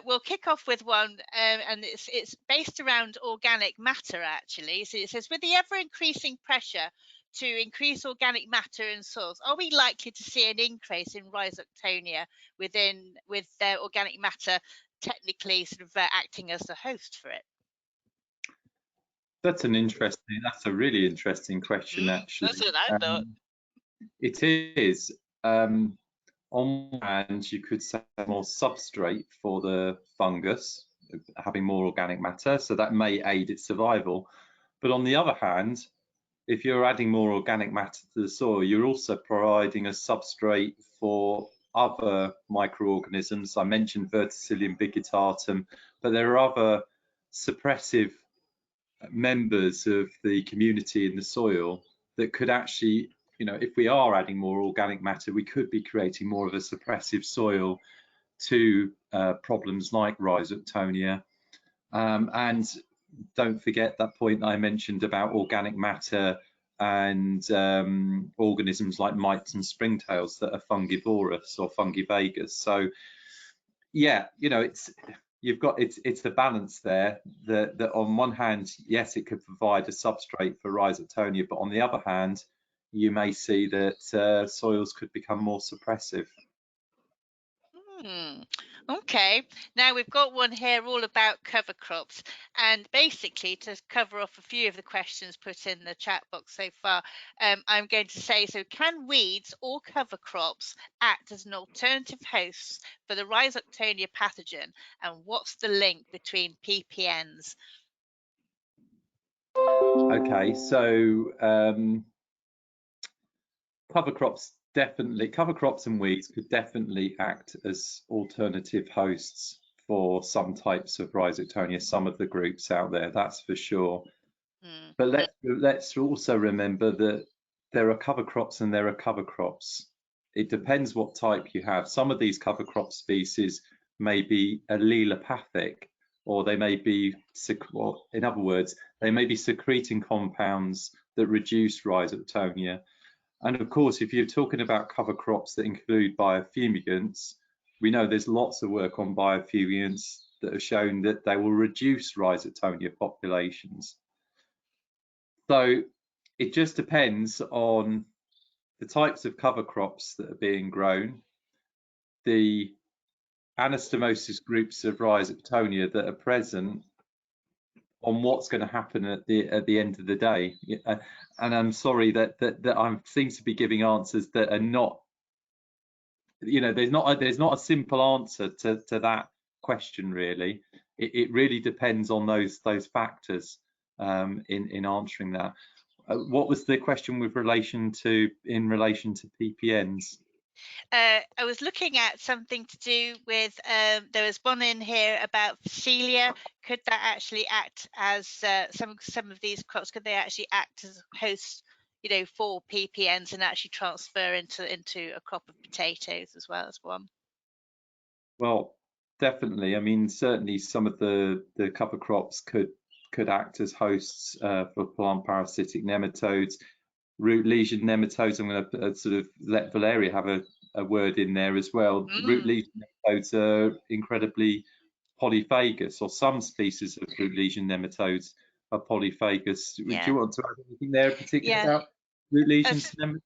[SPEAKER 1] we'll kick off with one, and it's based around organic matter actually. So it says, with the ever increasing pressure to increase organic matter in soils, are we likely to see an increase in Rhizoctonia with organic matter technically sort of acting as the host for it?
[SPEAKER 2] That's a really interesting question, actually.
[SPEAKER 1] That's what I thought.
[SPEAKER 2] It is. On one hand, you could say more substrate for the fungus, having more organic matter, so that may aid its survival. But on the other hand, if you're adding more organic matter to the soil, you're also providing a substrate for other microorganisms. I mentioned Verticillium Bigitatum, but there are other suppressive members of the community in the soil that could actually, if we are adding more organic matter, we could be creating more of a suppressive soil to problems like Rhizoctonia. And don't forget that point I mentioned about organic matter and organisms like mites and springtails that are fungivorous or fungivagus. So yeah, it's the balance there that on one hand, yes, it could provide a substrate for Rhizoctonia, but on the other hand, you may see that soils could become more suppressive.
[SPEAKER 1] Okay, now we've got one here all about cover crops, and basically to cover off a few of the questions put in the chat box so far, I'm going to say, so can weeds or cover crops act as an alternative host for the Rhizoctonia pathogen, and what's the link between PPNs?
[SPEAKER 2] Okay, so cover crops and weeds could definitely act as alternative hosts for some types of Rhizoctonia, some of the groups out there, that's for sure. But let's also remember that there are cover crops and there are cover crops. It depends what type you have. Some of these cover crop species may be allelopathic, or they may be, in other words, they may be secreting compounds that reduce Rhizoctonia. And of course, if you're talking about cover crops that include biofumigants, we know there's lots of work on biofumigants that have shown that they will reduce Rhizoctonia populations. So it just depends on the types of cover crops that are being grown, the anastomosis groups of Rhizoctonia that are present, on what's going to happen at the end of the day. And I'm sorry that I seem to be giving answers that are not, there's not a simple answer to that question really. It really depends on those factors in answering that. What was the question in relation to PPNs?
[SPEAKER 1] I was looking at something to do with, there was one in here about Verticillia. Could that actually act as some of these crops? Could they actually act as hosts, for PPNs and actually transfer into a crop of potatoes as well as one?
[SPEAKER 2] Well, definitely. I mean, certainly some of the cover crops could act as hosts for plant parasitic nematodes, root-lesion nematodes. I'm going to sort of let Valeria have a word in there as well. Root-lesion nematodes are incredibly polyphagous, or some species of root-lesion nematodes are polyphagous.
[SPEAKER 1] Yeah.
[SPEAKER 2] Do you want to add anything there in particular about root-lesion nematodes?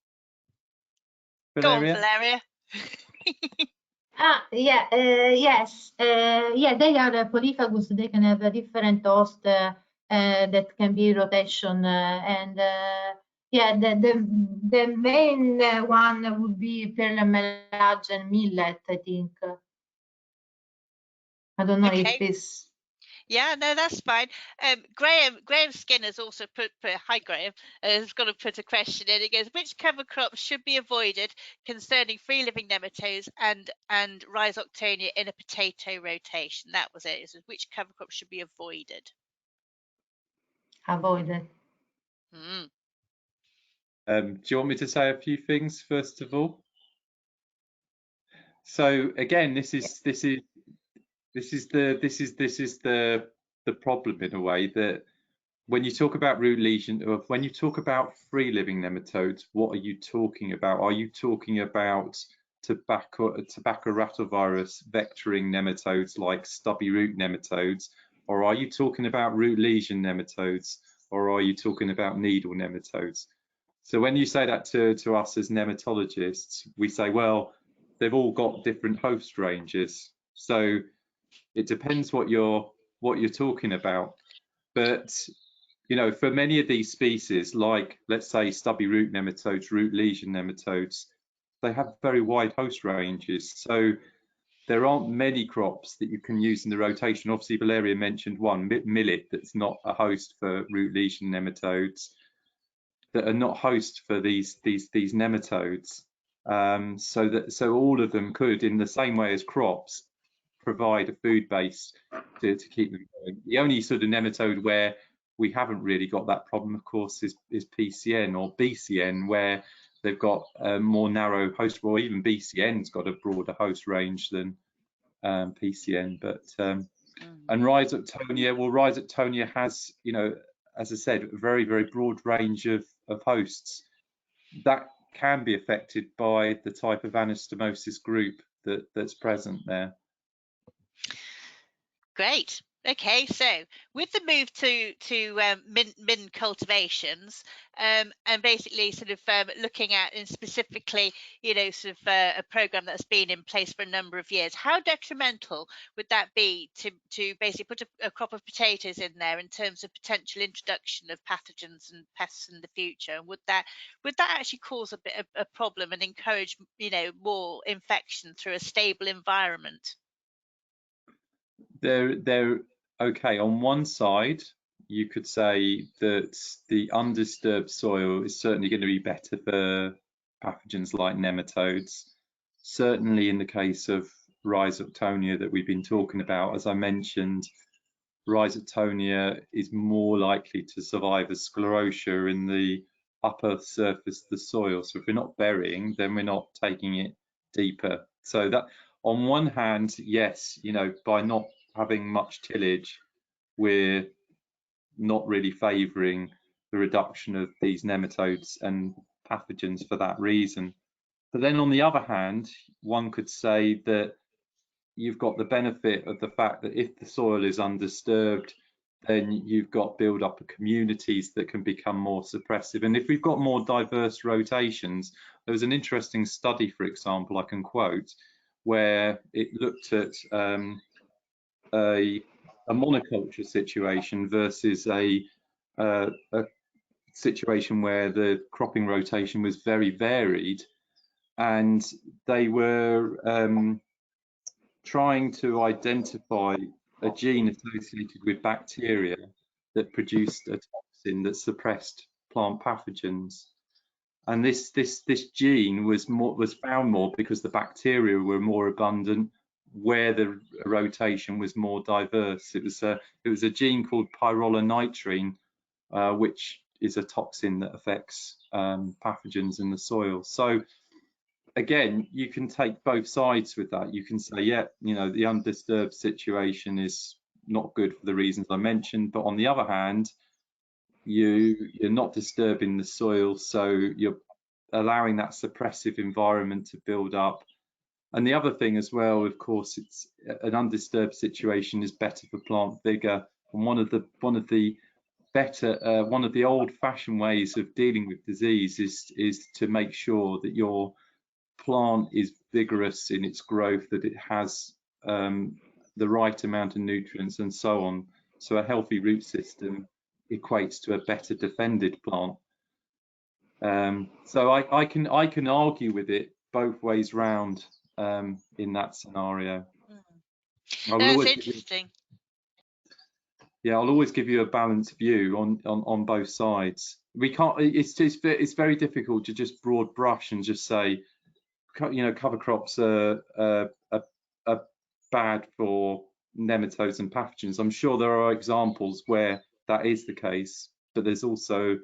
[SPEAKER 1] Go on, Valeria.
[SPEAKER 3] Yes. They are polyphagous. They can have a different host that can be rotation, and the main one would be perlemmellage and millet, I think. I don't know if this.
[SPEAKER 1] Yeah, no, that's fine. Graham Skinner's also put hi Graham, has got to put a question in. It goes, which cover crops should be avoided concerning free living nematodes and Rhizoctonia in a potato rotation? That was it. It says, which cover crops should be avoided?
[SPEAKER 3] Avoided.
[SPEAKER 2] Do you want me to say a few things first of all? So again, this is the problem in a way, that when you talk about root lesion, or when you talk about free living nematodes, what are you talking about? Are you talking about tobacco-ratovirus vectoring nematodes like stubby root nematodes, or are you talking about root lesion nematodes, or are you talking about needle nematodes? So when you say that to us as nematologists, we say, well, they've all got different host ranges, so it depends what you're talking about. But you know, for many of these species, like let's say stubby root nematodes, root lesion nematodes, they have very wide host ranges. So there aren't many crops that you can use in the rotation. Obviously, Valeria mentioned one, millet, that's not a host for root lesion nematodes, that are not host for these nematodes. So all of them could, in the same way as crops, provide a food base to keep them going. The only sort of nematode where we haven't really got that problem, of course, is PCN or BCN, where they've got a more narrow host, or even BCN's got a broader host range than PCN. But and Rhizoctonia, well, Rhizoctonia has, you know, as I said, a very broad range of hosts that can be affected by the type of Anastomosis group that's present there.
[SPEAKER 1] Great. Okay, so with the move to min cultivations, and basically sort of looking at, and specifically, you know, sort of a program that's been in place for a number of years, how detrimental would that be to basically put a crop of potatoes in there in terms of potential introduction of pathogens and pests in the future? And would that actually cause a bit of a problem and encourage, you know, more infection through a stable environment?
[SPEAKER 2] They're okay. On one side, you could say that the undisturbed soil is certainly going to be better for pathogens like nematodes. Certainly in the case of Rhizoctonia that we've been talking about, as I mentioned, Rhizoctonia is more likely to survive as sclerotia in the upper surface of the soil. So if we're not burying, then we're not taking it deeper. So that, on one hand, yes, you know, by not having much tillage, we're not really favouring the reduction of these nematodes and pathogens for that reason. But then on the other hand, one could say that you've got the benefit of the fact that if the soil is undisturbed, then you've got build up of communities that can become more suppressive. And if we've got more diverse rotations, there was an interesting study, for example, I can quote, where it looked at a monoculture situation versus a situation where the cropping rotation was very varied, and they were trying to identify a gene associated with bacteria that produced a toxin that suppressed plant pathogens. And this gene was found more because the bacteria were more abundant where the rotation was more diverse. It was a gene called pyrrolonitrine, which is a toxin that affects pathogens in the soil. So again, you can take both sides with that. You can say, yeah, you know, the undisturbed situation is not good for the reasons I mentioned, but on the other hand, you're not disturbing the soil, so you're allowing that suppressive environment to build up. And the other thing as well, of course, it's an undisturbed situation is better for plant vigor. And one of the old-fashioned ways of dealing with disease is to make sure that your plant is vigorous in its growth, that it has the right amount of nutrients and so on. So a healthy root system equates to a better defended plant. So I can argue with it both ways round in that scenario.
[SPEAKER 1] That's interesting.
[SPEAKER 2] Yeah, I'll always give you a balanced view on both sides. We can't. It's very difficult to just broad brush and just say, you know, cover crops are bad for nematodes and pathogens. I'm sure there are examples where that is the case, but there's also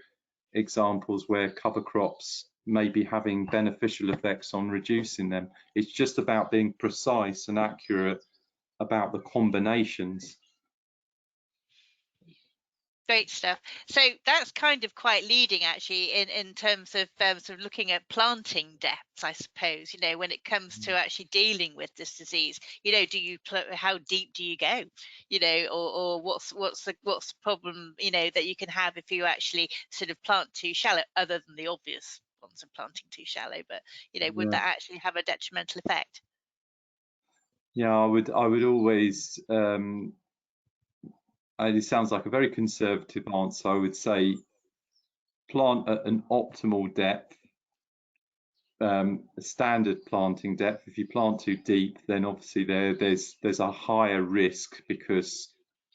[SPEAKER 2] examples where cover crops may be having beneficial effects on reducing them. It's just about being precise and accurate about the combinations.
[SPEAKER 1] Great stuff. So that's kind of quite leading, actually, in terms of sort of looking at planting depths, I suppose. You know, when it comes to actually dealing with this disease, you know, how deep do you go? You know, or what's the problem, you know, that you can have if you actually sort of plant too shallow, other than the obvious ones of planting too shallow. But you know, would that actually have a detrimental effect?
[SPEAKER 2] Yeah, I would always. It sounds like a very conservative answer. I would say plant at an optimal depth, a standard planting depth. If you plant too deep, then obviously there's a higher risk because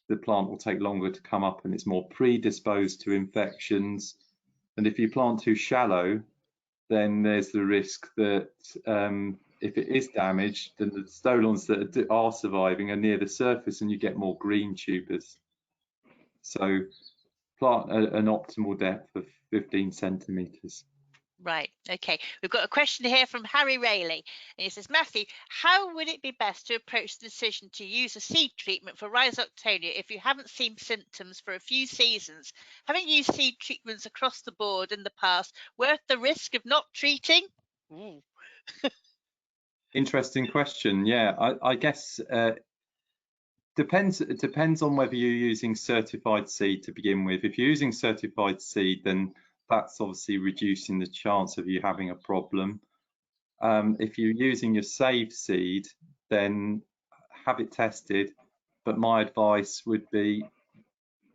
[SPEAKER 2] the plant will take longer to come up and it's more predisposed to infections. And if you plant too shallow, then there's the risk that if it is damaged, then the stolons that are surviving are near the surface and you get more green tubers. So plant at an optimal depth of 15 centimetres.
[SPEAKER 1] Right. Okay. We've got a question here from Harry Rayleigh, and he says, Matthew, how would it be best to approach the decision to use a seed treatment for Rhizoctonia if you haven't seen symptoms for a few seasons? Having used seed treatments across the board in the past, worth the risk of not treating? Ooh.
[SPEAKER 2] Interesting question. Yeah, I guess it depends on whether you're using certified seed to begin with. If you're using certified seed, then that's obviously reducing the chance of you having a problem. If you're using your saved seed, then have it tested. But my advice would be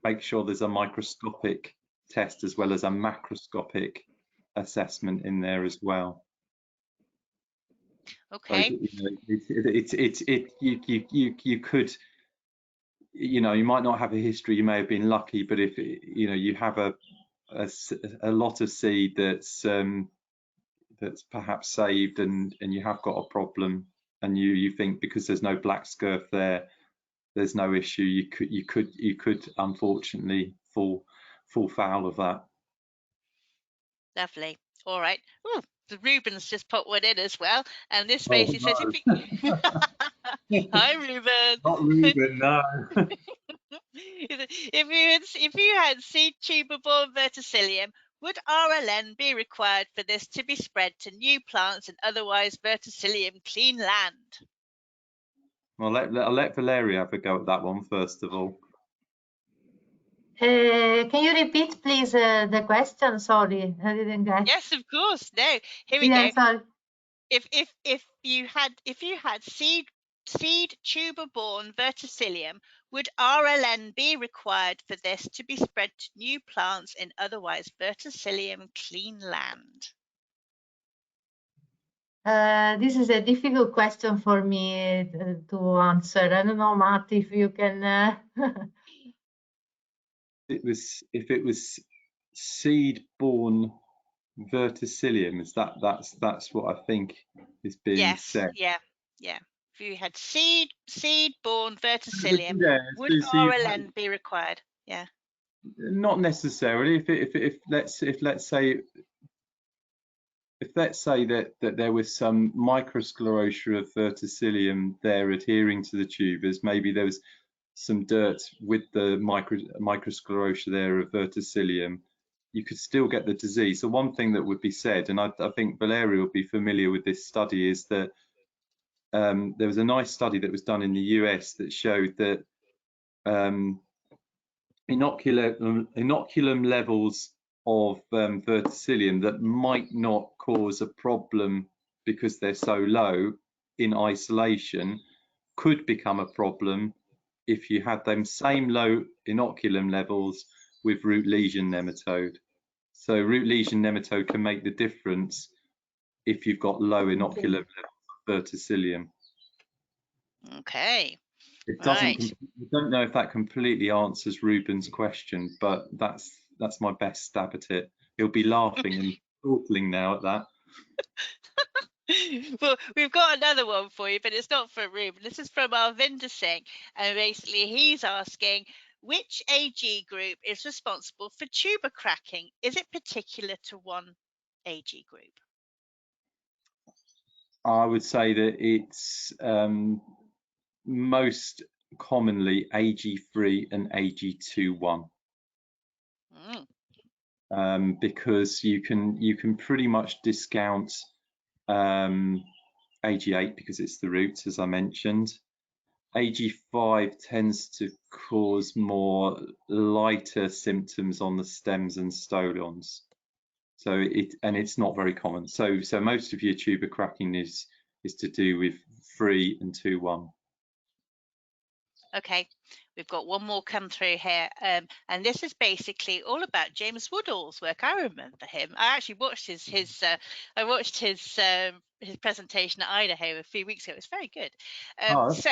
[SPEAKER 2] make sure there's a microscopic test as well as a macroscopic assessment in there as well.
[SPEAKER 1] Okay.
[SPEAKER 2] So, you could, you know, you might not have a history, you may have been lucky, but if you know you have a lot of seed that's perhaps saved and you have got a problem and you think because there's no black scurf there's no issue, you could unfortunately fall foul of that.
[SPEAKER 1] Lovely. All right. Ooh, the Ruben's just put one in as well, and this
[SPEAKER 2] Oh,
[SPEAKER 1] basically says, "Hi, Ruben."
[SPEAKER 2] Not Ruben, no.
[SPEAKER 1] If you had seed tuber-borne verticillium, would RLN be required for this to be spread to new plants and otherwise verticillium clean land?
[SPEAKER 2] Well, I'll let Valeria have a go at that one first of all.
[SPEAKER 3] Can you repeat, please, the question? Sorry, I didn't get.
[SPEAKER 1] Yes, of course. No, here we go.
[SPEAKER 3] Sorry.
[SPEAKER 1] If you had seed tuber-borne verticillium, would RLN be required for this to be spread to new plants in otherwise verticillium clean land?
[SPEAKER 3] This is a difficult question for me to answer. I don't know, Matt, if you can.
[SPEAKER 2] If it was seed-borne verticillium, that's what I think is being said.
[SPEAKER 1] Yeah. If you had seed-borne verticillium, would
[SPEAKER 2] So
[SPEAKER 1] RLN be required? Yeah.
[SPEAKER 2] Not necessarily. If let's say that there was some microsclerotia of verticillium there adhering to the tubers, maybe there was some dirt with the microsclerotia there of verticillium, you could still get the disease. So one thing that would be said, and I think Valeria will be familiar with this study, is that there was a nice study that was done in the US that showed that inoculum levels of verticillium that might not cause a problem because they're so low in isolation could become a problem if you had them same low inoculum levels with root-lesion nematode. So root-lesion nematode can make the difference if you've got low inoculum levels of verticillium.
[SPEAKER 1] Okay.
[SPEAKER 2] It doesn't. I don't know if that completely answers Ruben's question, but that's my best stab at it. He'll be laughing and chortling now at that.
[SPEAKER 1] Well, we've got another one for you, but it's not from Ruben. This is from Arvinder Singh, and basically he's asking, which AG group is responsible for tuber cracking? Is it particular to one AG group?
[SPEAKER 2] I would say that it's most commonly AG3 and AG2-1. Because you can pretty much discount AG8 because it's the roots, as I mentioned. AG5 tends to cause more lighter symptoms on the stems and stolons, so it's not very common. So most of your tuber cracking is to do with 3 and 2-1.
[SPEAKER 1] Okay, we've got one more come through here, and this is basically all about James Woodall's work. I remember him. I actually watched his presentation at Idaho a few weeks ago. It was very good. So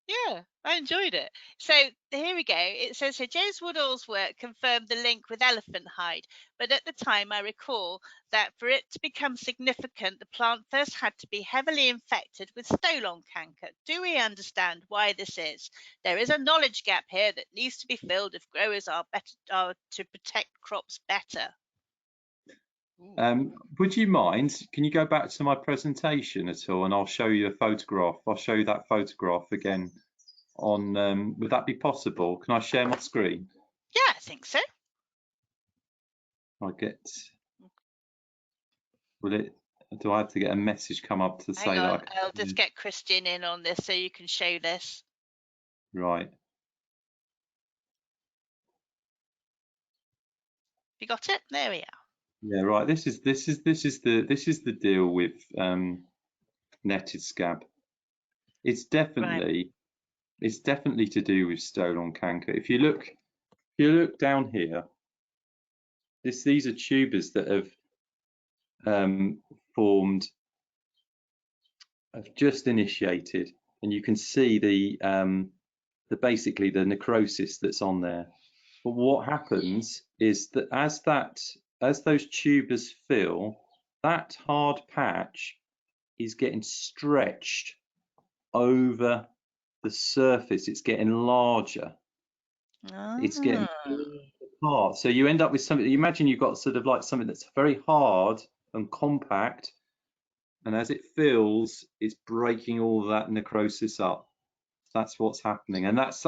[SPEAKER 1] yeah, I enjoyed it. So here we go. It says here, James Woodall's work confirmed the link with elephant hide, but at the time I recall that for it to become significant, the plant first had to be heavily infected with stolon canker. Do we understand why this is? There is a knowledge gap here that needs to be filled if growers are to protect crops better.
[SPEAKER 2] Would you mind, can you go back to my presentation at all, and I'll show you a photograph. I'll show you that photograph again on, would that be possible? Can I share my screen?
[SPEAKER 1] Yeah, I think so.
[SPEAKER 2] Do I have to get a message come up to say that?
[SPEAKER 1] I'll just get Christian in on this so you can show this.
[SPEAKER 2] Right.
[SPEAKER 1] You got it? There we are.
[SPEAKER 2] Yeah, right. This is the deal with netted scab. It's definitely to do with stolon canker. If you look down here, these are tubers that have formed, have just initiated, and you can see the basically the necrosis that's on there. But what happens is that as those tubers fill, that hard patch is getting stretched over the surface. It's getting larger. It's getting apart. So you end up with something. You imagine you've got sort of like something that's very hard and compact, and as it fills, it's breaking all that necrosis up. That's what's happening, and that's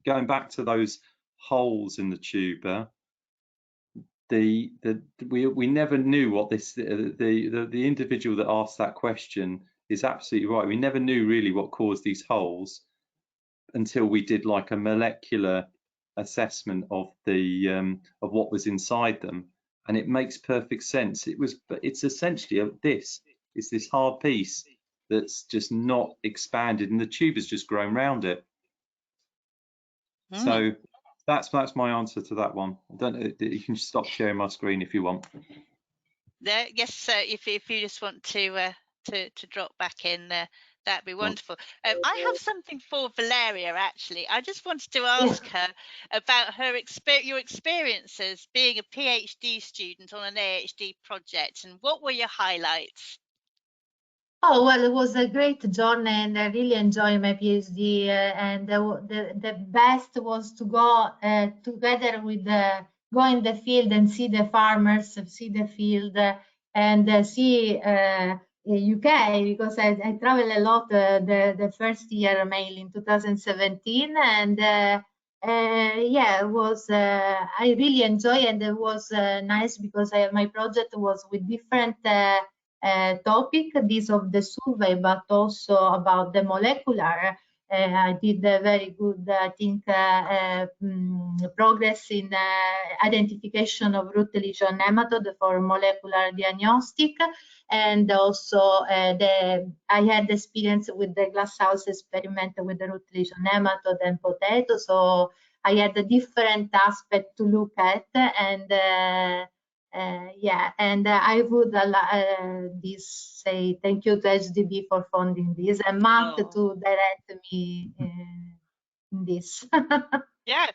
[SPEAKER 2] going back to those holes in the tuber. We never knew what this. The individual that asked that question is absolutely right. We never knew really what caused these holes until we did like a molecular assessment of what was inside them, and it makes perfect sense. It's essentially this hard piece that's just not expanded, and the tube has just grown round it. So that's my answer to that one. I don't know, you can stop sharing my screen if you want.
[SPEAKER 1] There, yes, if you just want to drop back in there, that'd be wonderful. I have something for Valeria, actually. I just wanted to ask her about your experiences being a PhD student on an AHD project, and what were your highlights?
[SPEAKER 3] Oh, well, it was a great journey, and I really enjoyed my PhD. And the best was to go together with go in the field and see the farmers, see the field, and see UK, because I traveled a lot the first year, mainly in 2017, and yeah, it was I really enjoyed, and it was nice because my project was with different topic, this of the survey, but also about the molecular. I did a very good, I think, progress in identification of root-lesion nematode for molecular diagnostic, and also I had experience with the glasshouse experiment with the root-lesion nematode and potato, so I had a different aspect to look at, and Yeah, and I would say thank you to HDB for funding this, and Matt to direct me in this.
[SPEAKER 1] Yeah,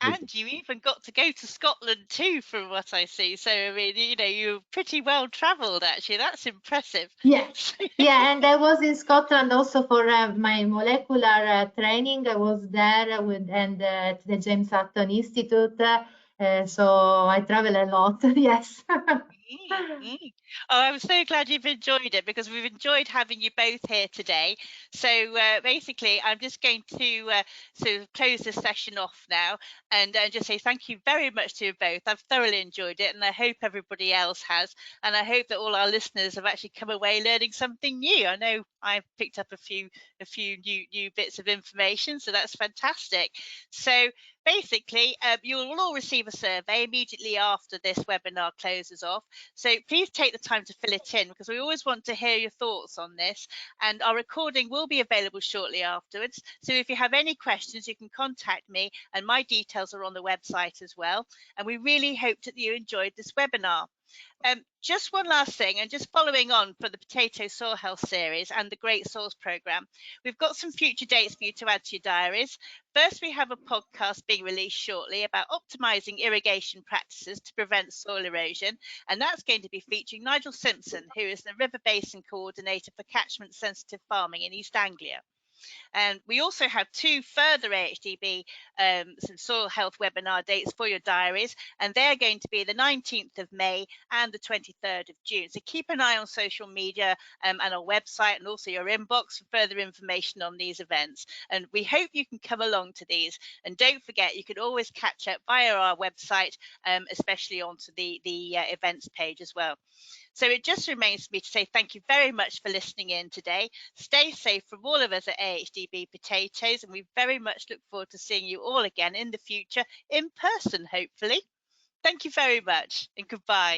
[SPEAKER 1] and you even got to go to Scotland too, from what I see. So I mean, you know, you're pretty well travelled actually. That's impressive.
[SPEAKER 3] Yeah, yeah, and I was in Scotland also for my molecular training. I was there with at the James Hutton Institute. So I travel a lot. Yes.
[SPEAKER 1] Oh, I'm so glad you've enjoyed it, because we've enjoyed having you both here today. So basically, I'm just going to sort of close this session off now and just say thank you very much to you both. I've thoroughly enjoyed it, and I hope everybody else has. And I hope that all our listeners have actually come away learning something new. I know I've picked up a few new bits of information, so that's fantastic. So basically, you will all receive a survey immediately after this webinar closes off. So please take the time to fill it in, because we always want to hear your thoughts on this. And our recording will be available shortly afterwards. So if you have any questions, you can contact me, and my details are on the website as well. And we really hope that you enjoyed this webinar. Just one last thing, and just following on for the Potato Soil Health series and the Great Soils programme, we've got some future dates for you to add to your diaries. First, we have a podcast being released shortly about optimising irrigation practices to prevent soil erosion, and that's going to be featuring Nigel Simpson, who is the River Basin Coordinator for Catchment Sensitive Farming in East Anglia. And we also have 2 further AHDB some soil health webinar dates for your diaries, and they're going to be the 19th of May and the 23rd of June. So keep an eye on social media and our website, and also your inbox for further information on these events. And we hope you can come along to these. And don't forget, you can always catch up via our website, especially onto the events page as well. So it just remains for me to say thank you very much for listening in today. Stay safe from all of us at AHDB Potatoes, and we very much look forward to seeing you all again in the future, in person, hopefully. Thank you very much, and goodbye.